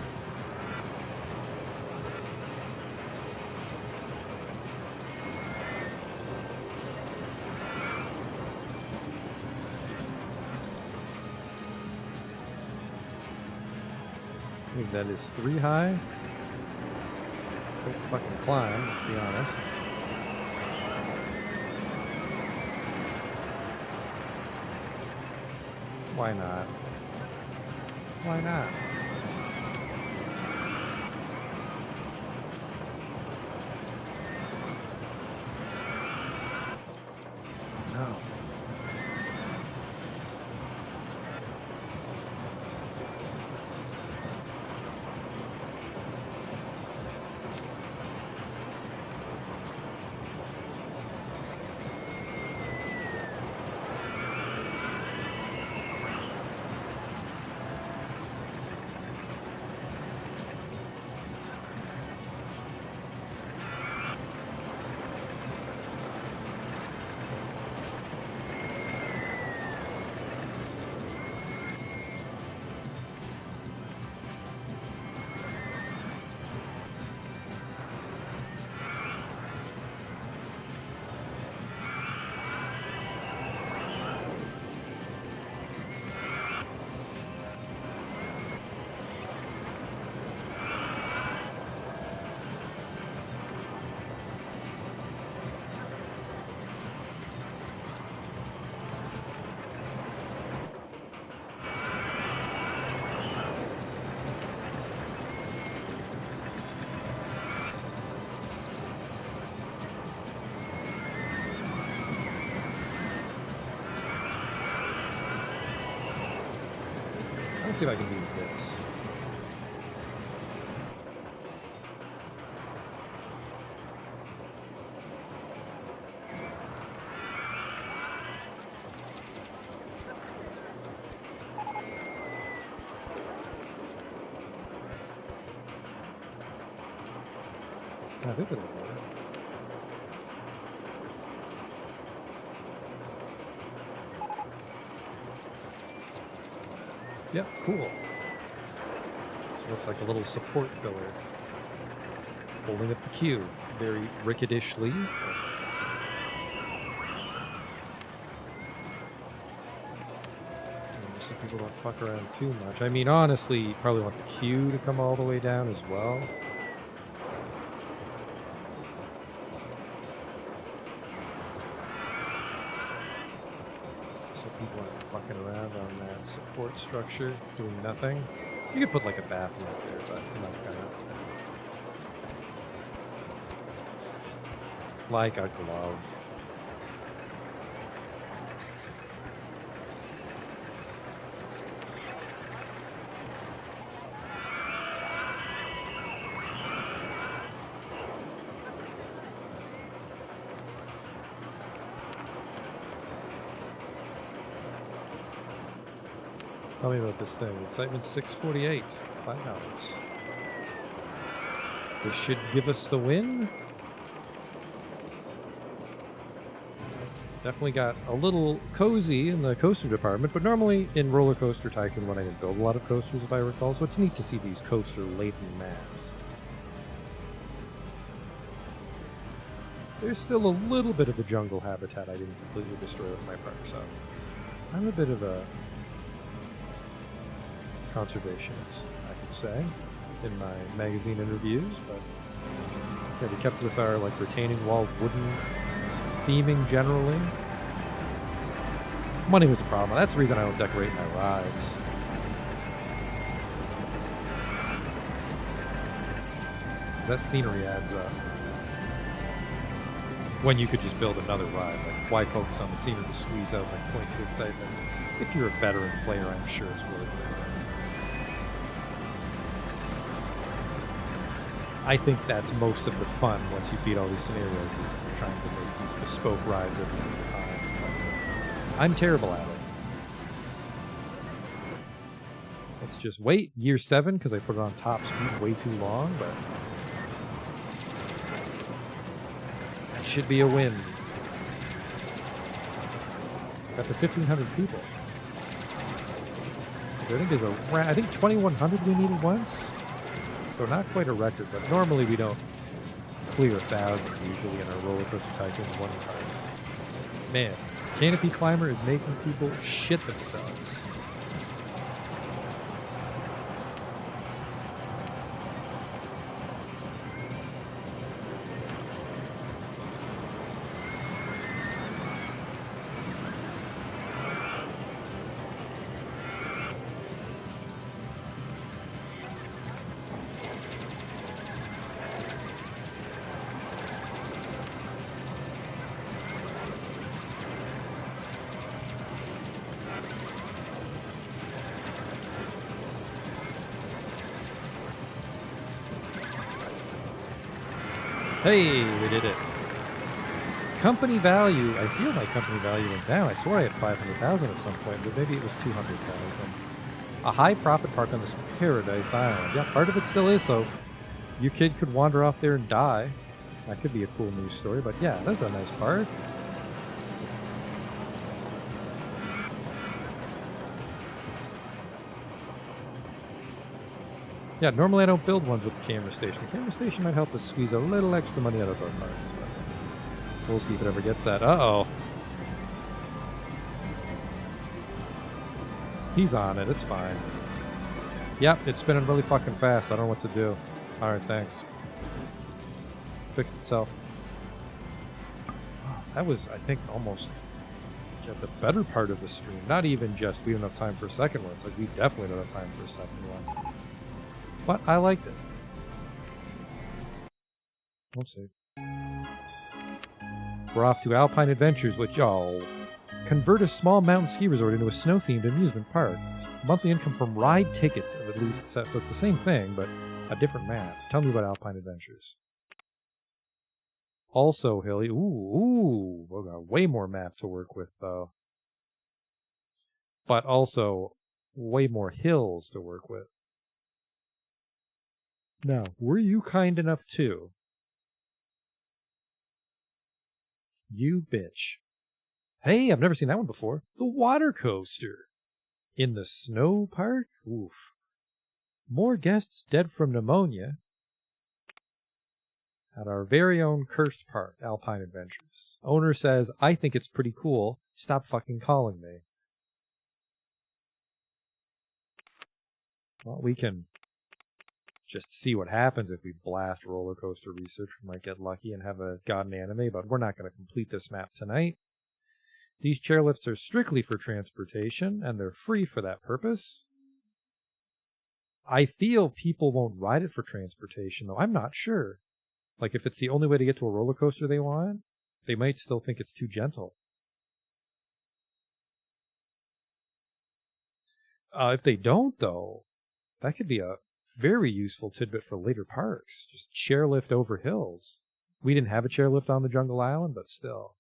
I think that is 3 high. Quick fucking climb, to be honest. Why not? Why not? No. Let's see if I can do this. I think it'll work. Yep, cool. So it looks like a little support pillar holding up the queue, very ricketishly. So people don't fuck around too much. I mean, honestly, you probably want the queue to come all the way down as well. So people aren't fucking around on that support structure, doing nothing. You could put like a bathroom up there, but I'm not gonna. Like a glove. Tell me about this thing. Excitement 648. $5. This should give us the win. Definitely got a little cozy in the coaster department, but normally in Rollercoaster Tycoon when I didn't build a lot of coasters, if I recall, so it's neat to see these coaster-laden maps. There's still a little bit of the jungle habitat I didn't completely destroy with my park, so I'm a bit of a conservationist, I could say, in my magazine interviews, but yeah, we kept with our like retaining wall wooden theming generally. Money was a problem. That's the reason I don't decorate my rides. That scenery adds up. When you could just build another ride, like why focus on the scenery to squeeze out like point to excitement? If you're a veteran player, I'm sure it's worth it. I think that's most of the fun once you beat all these scenarios, is you're trying to make these bespoke rides every single time. I'm terrible at it. Let's just wait. Year 7, because I put it on top speed way too long, but that should be a win. Got the 1,500 people. I think 2,100 we needed once. So not quite a record, but normally we don't clear 1,000 usually in our Rollercoaster Tycoon 1 cards. Man, Canopy Climber is making people shit themselves. Hey, we did it. Company value. I feel my company value went down. I swore I had 500,000 at some point, but maybe it was 200,000. A high profit park on this paradise island. Yeah, part of it still is, so your kid could wander off there and die. That could be a cool news story, but yeah, that's a nice park. Yeah, normally I don't build ones with the camera station. The camera station might help us squeeze a little extra money out of our parks, but we'll see if it ever gets that. Uh-oh. He's on it. It's fine. Yep, it's spinning really fucking fast. I don't know what to do. Alright, thanks. Fixed itself. Oh, that was, I think, almost the better part of the stream. Not even just we don't have time for a second one. It's like we definitely don't have time for a second one. But I liked it. We'll see. We're off to Alpine Adventures with y'all. Convert a small mountain ski resort into a snow-themed amusement park. Monthly income from ride tickets of at least, so it's the same thing, but a different map. Tell me about Alpine Adventures. Also hilly. Ooh, we've got way more map to work with, though. But also way more hills to work with. Now, were you kind enough to? You bitch. Hey, I've never seen that one before. The water coaster. In the snow park? Oof. More guests dead from pneumonia. At our very own cursed park, Alpine Adventures. Owner says, I think it's pretty cool. Stop fucking calling me. Well, we can just see what happens if we blast roller coaster research. We might get lucky and have a goddamn anime, but we're not going to complete this map tonight. These chairlifts are strictly for transportation, and they're free for that purpose. I feel people won't ride it for transportation, though. I'm not sure. Like, if it's the only way to get to a roller coaster they want, they might still think it's too gentle. If they don't, though, that could be a very useful tidbit for later parks. Just chairlift over hills. We didn't have a chairlift on the Jungle Island, but still.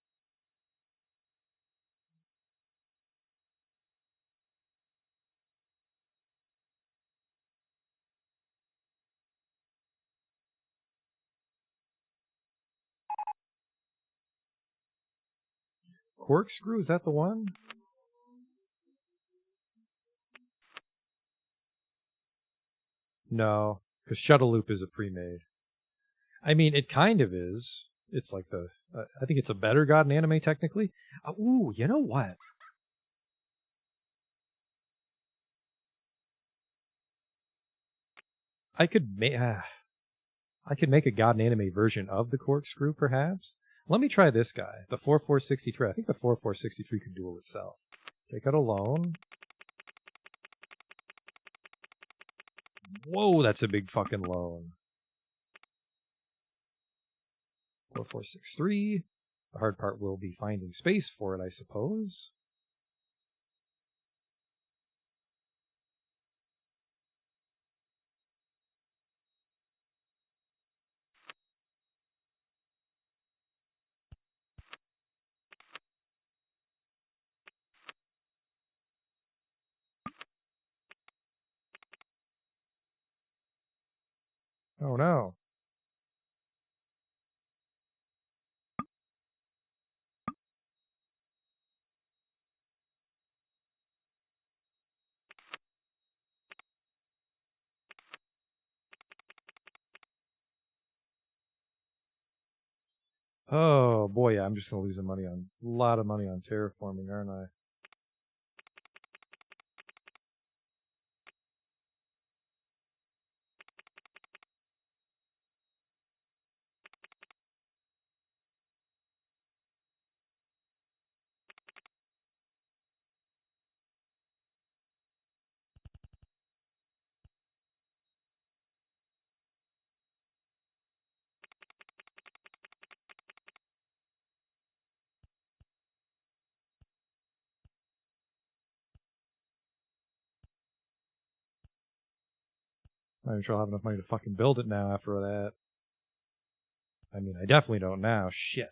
Corkscrew, is that the one? No, because Shuttle Loop is a pre-made. I mean, it kind of is. It's like the... I think it's a better gotten anime, technically. Ooh, you know what? I could make a gotten anime version of the Corkscrew, perhaps. Let me try this guy, the 4463. I think the 4463 could duel itself. Take out a loan. Whoa, that's a big fucking loan. 4463. The hard part will be finding space for it, I suppose. Oh no. Oh boy, yeah, I'm just gonna lose a lot of money on terraforming, aren't I? I'm not sure I'll have enough money to fucking build it now after that. I mean, I definitely don't now. Shit.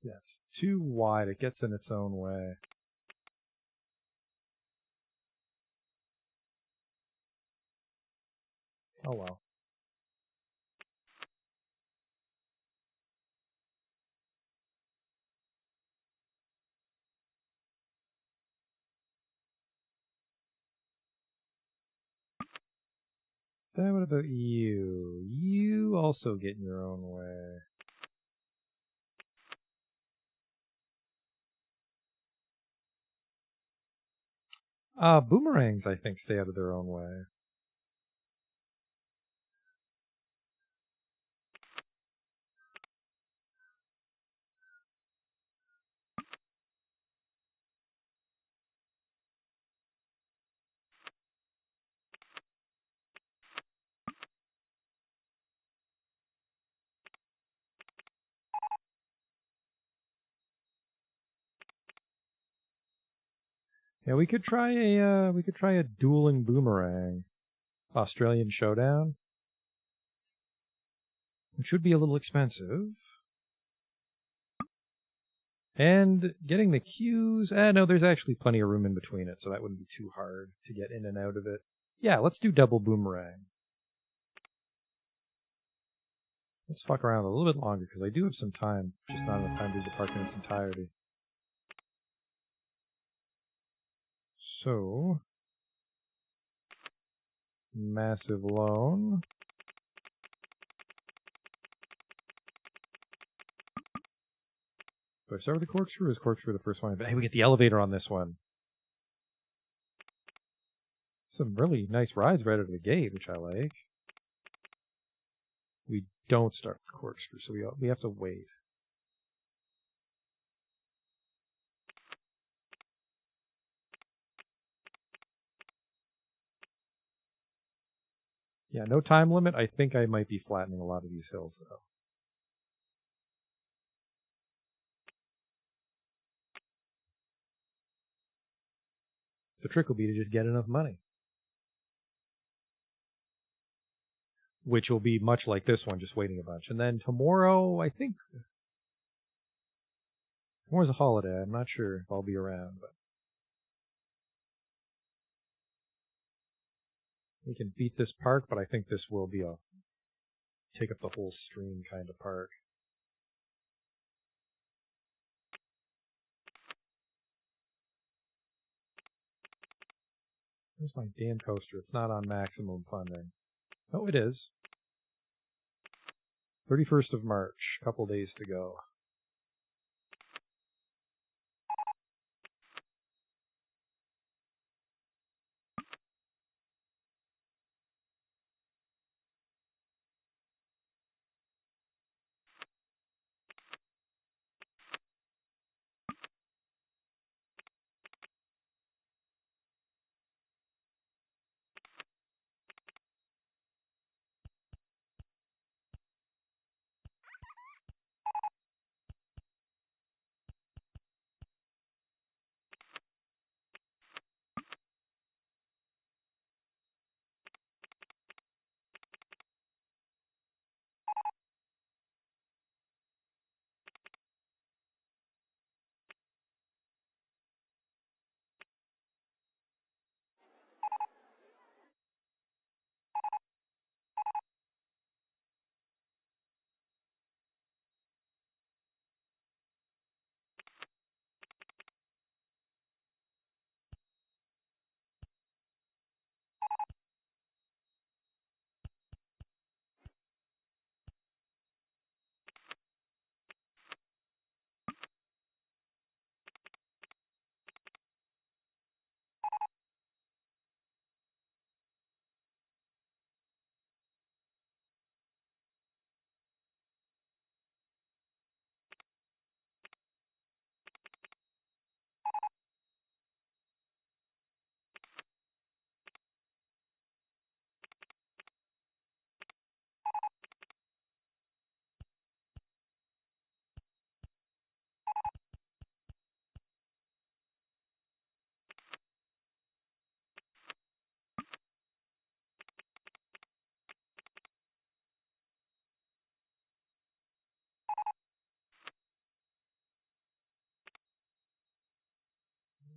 Yeah, it's too wide. It gets in its own way. Oh well. Then what about you? You also get in your own way. Boomerangs, I think, stay out of their own way. Yeah, we could try a dueling boomerang. Australian Showdown. Which would be a little expensive. And getting the cues... no, there's actually plenty of room in between it, so that wouldn't be too hard to get in and out of it. Yeah, let's do double boomerang. Let's fuck around a little bit longer, because I do have some time. Just not enough time to do the park in its entirety. So... massive loan. Do I start with the corkscrew or is corkscrew the first one? But hey, we get the elevator on this one. Some really nice rides right out of the gate, which I like. We don't start with corkscrew, so we have to wait. Yeah, no time limit. I think I might be flattening a lot of these hills, though. The trick will be to just get enough money. Which will be much like this one, just waiting a bunch. And then tomorrow, I think... tomorrow's a holiday. I'm not sure if I'll be around, but... we can beat this park, but I think this will be a... take up the whole stream kind of park. Where's my damn coaster? It's not on maximum funding. Oh, it is. 31st of March. Couple days to go.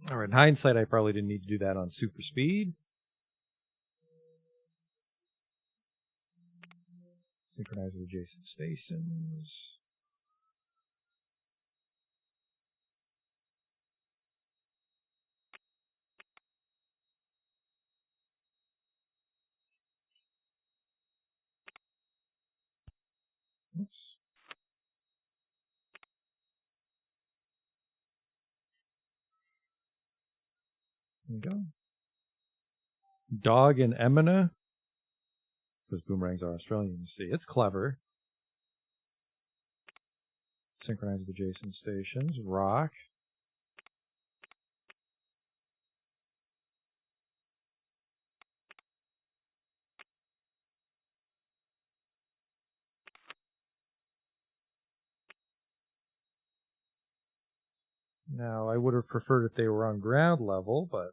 Alright, in hindsight, I probably didn't need to do that on super speed. Synchronize with adjacent stations. Oops. There we go. Dog and Emina. Because boomerangs are Australian, you see. It's clever. Synchronize with adjacent stations. Rock. Now, I would have preferred if they were on ground level, but...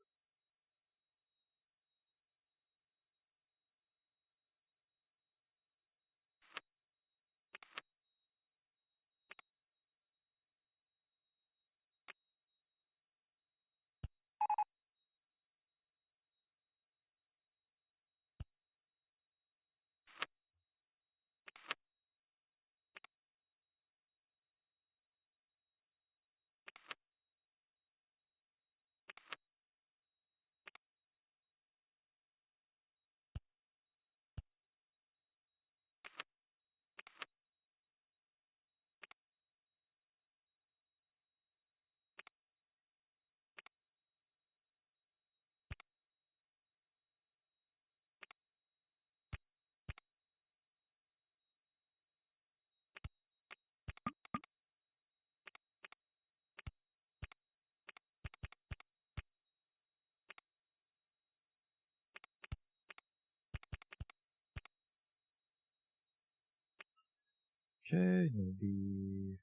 Okay, maybe...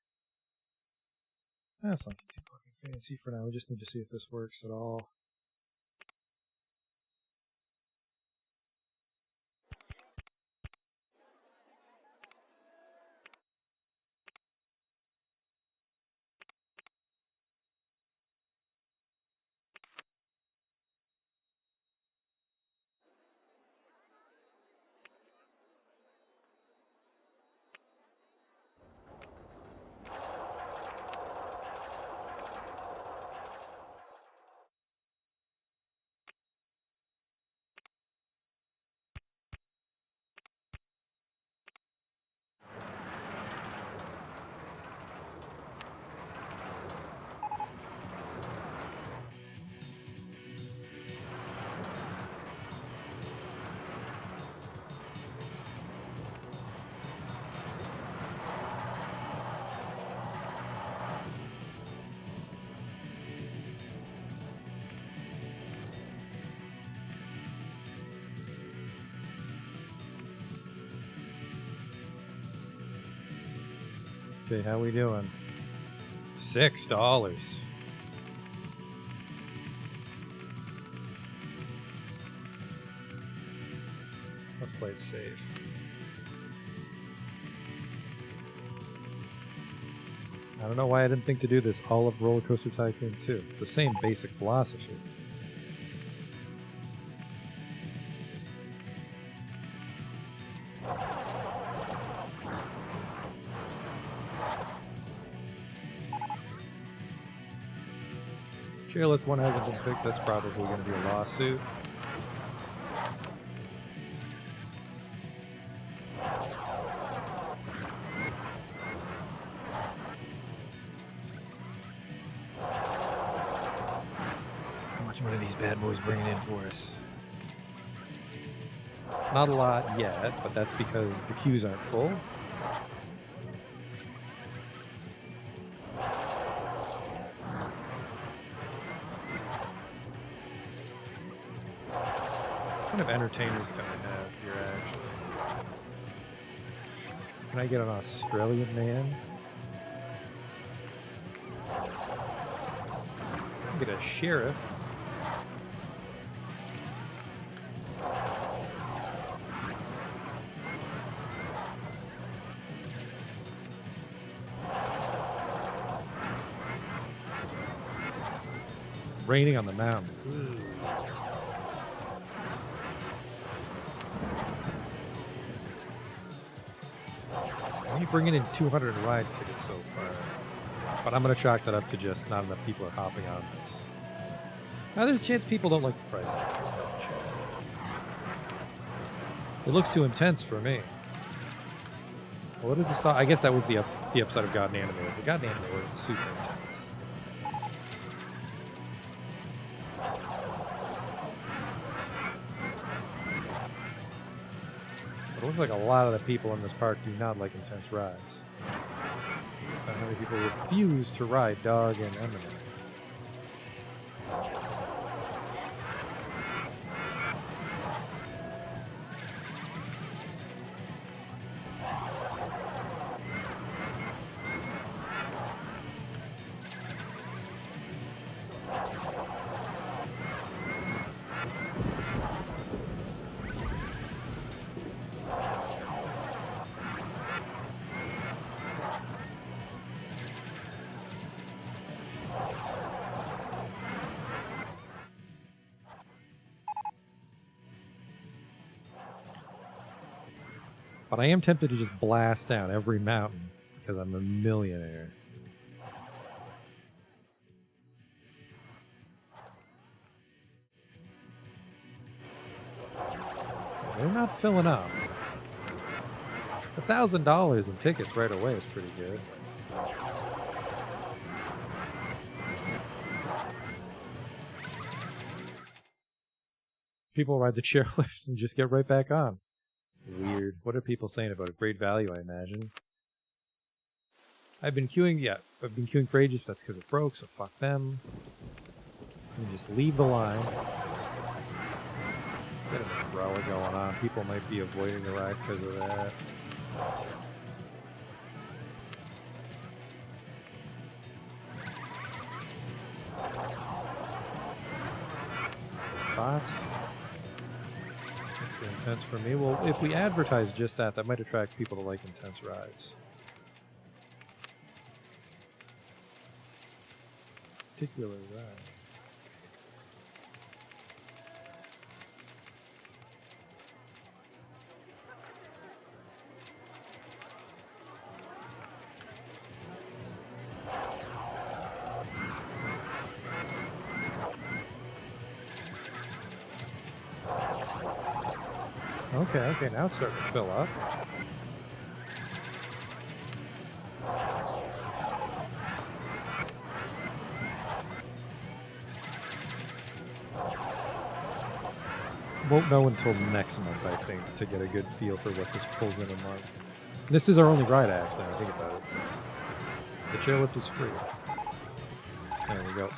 That's not too fucking fancy for now. We just need to see if this works at all. Okay, how we doing? $6. Let's play it safe. I don't know why I didn't think to do this all of Rollercoaster Tycoon 2. It's the same basic philosophy. Chairlift 1 hasn't been fixed, that's probably going to be a lawsuit. How much money are these bad boys bringing in for us? Not a lot yet, but that's because the queues aren't full. What kind of entertainers can I have here, actually? Can I get an Australian man? Get a sheriff. Raining on the mountain. Ooh. I'm bringing in 200 ride tickets so far, but I'm going to chalk that up to just not enough people are hopping on this. Now there's a chance people don't like the price. It looks too intense for me. What is this? I guess that was the upside of God and Anime. The God and Anime was super intense. It looks like a lot of the people in this park do not like intense rides. So many people refuse to ride Dog and Eminem. But I am tempted to just blast down every mountain because I'm a millionaire. They're not filling up. $1,000 in tickets right away is pretty good. People ride the chairlift and just get right back on. Weird. What are people saying about it? Great value, I imagine. I've been queuing for ages, but that's because it broke, so fuck them. You just leave the line. Let's get an umbrella going on. People might be avoiding the ride because of that. Thoughts? Too intense for me. Well, if we advertise just that, that might attract people to like intense rides. Particular ride. Okay, now it's starting to fill up. Won't know until next month, I think, to get a good feel for what this pulls in a month. This is our only ride, actually, when I think about it. So the chairlift is free. There we go.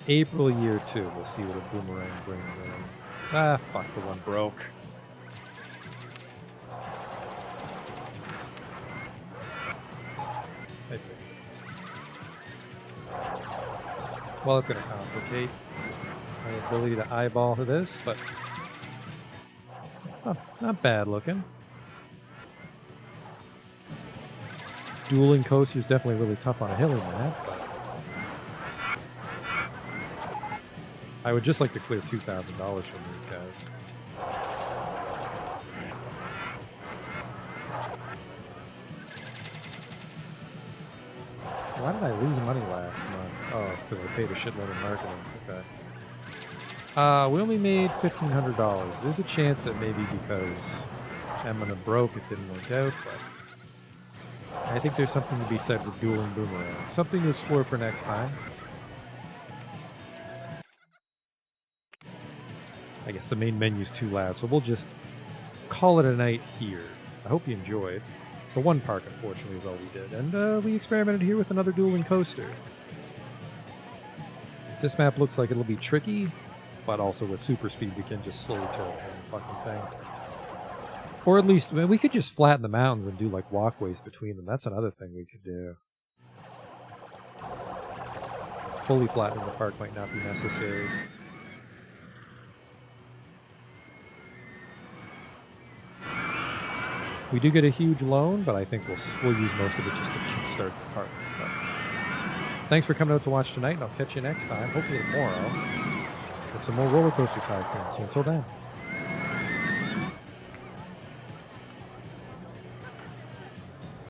April year 2. We'll see what a boomerang brings in. Ah, fuck, the one broke. I fixed it. Well, it's going to complicate my ability to eyeball to this, but it's not bad looking. Dueling coaster is definitely really tough on a hilly map, but I would just like to clear $2,000 from these guys. Why did I lose money last month? Oh, because I paid a shitload in marketing. Okay. We only made $1,500. There's a chance that maybe because Emina broke, it didn't work out, but I think there's something to be said for dueling boomerang. Something to explore for next time. I guess the main menu's too loud, so we'll just call it a night here. I hope you enjoyed. The one park, unfortunately, is all we did. And we experimented here with another dueling coaster. This map looks like it'll be tricky, but also with super speed, we can just slowly tear through the fucking thing. Or at least, I mean, we could just flatten the mountains and do, like, walkways between them. That's another thing we could do. Fully flattening the park might not be necessary. We do get a huge loan, but I think we'll use most of it just to kickstart the park. But thanks for coming out to watch tonight, and I'll catch you next time, hopefully tomorrow, with some more Rollercoaster Tycoon. So until then.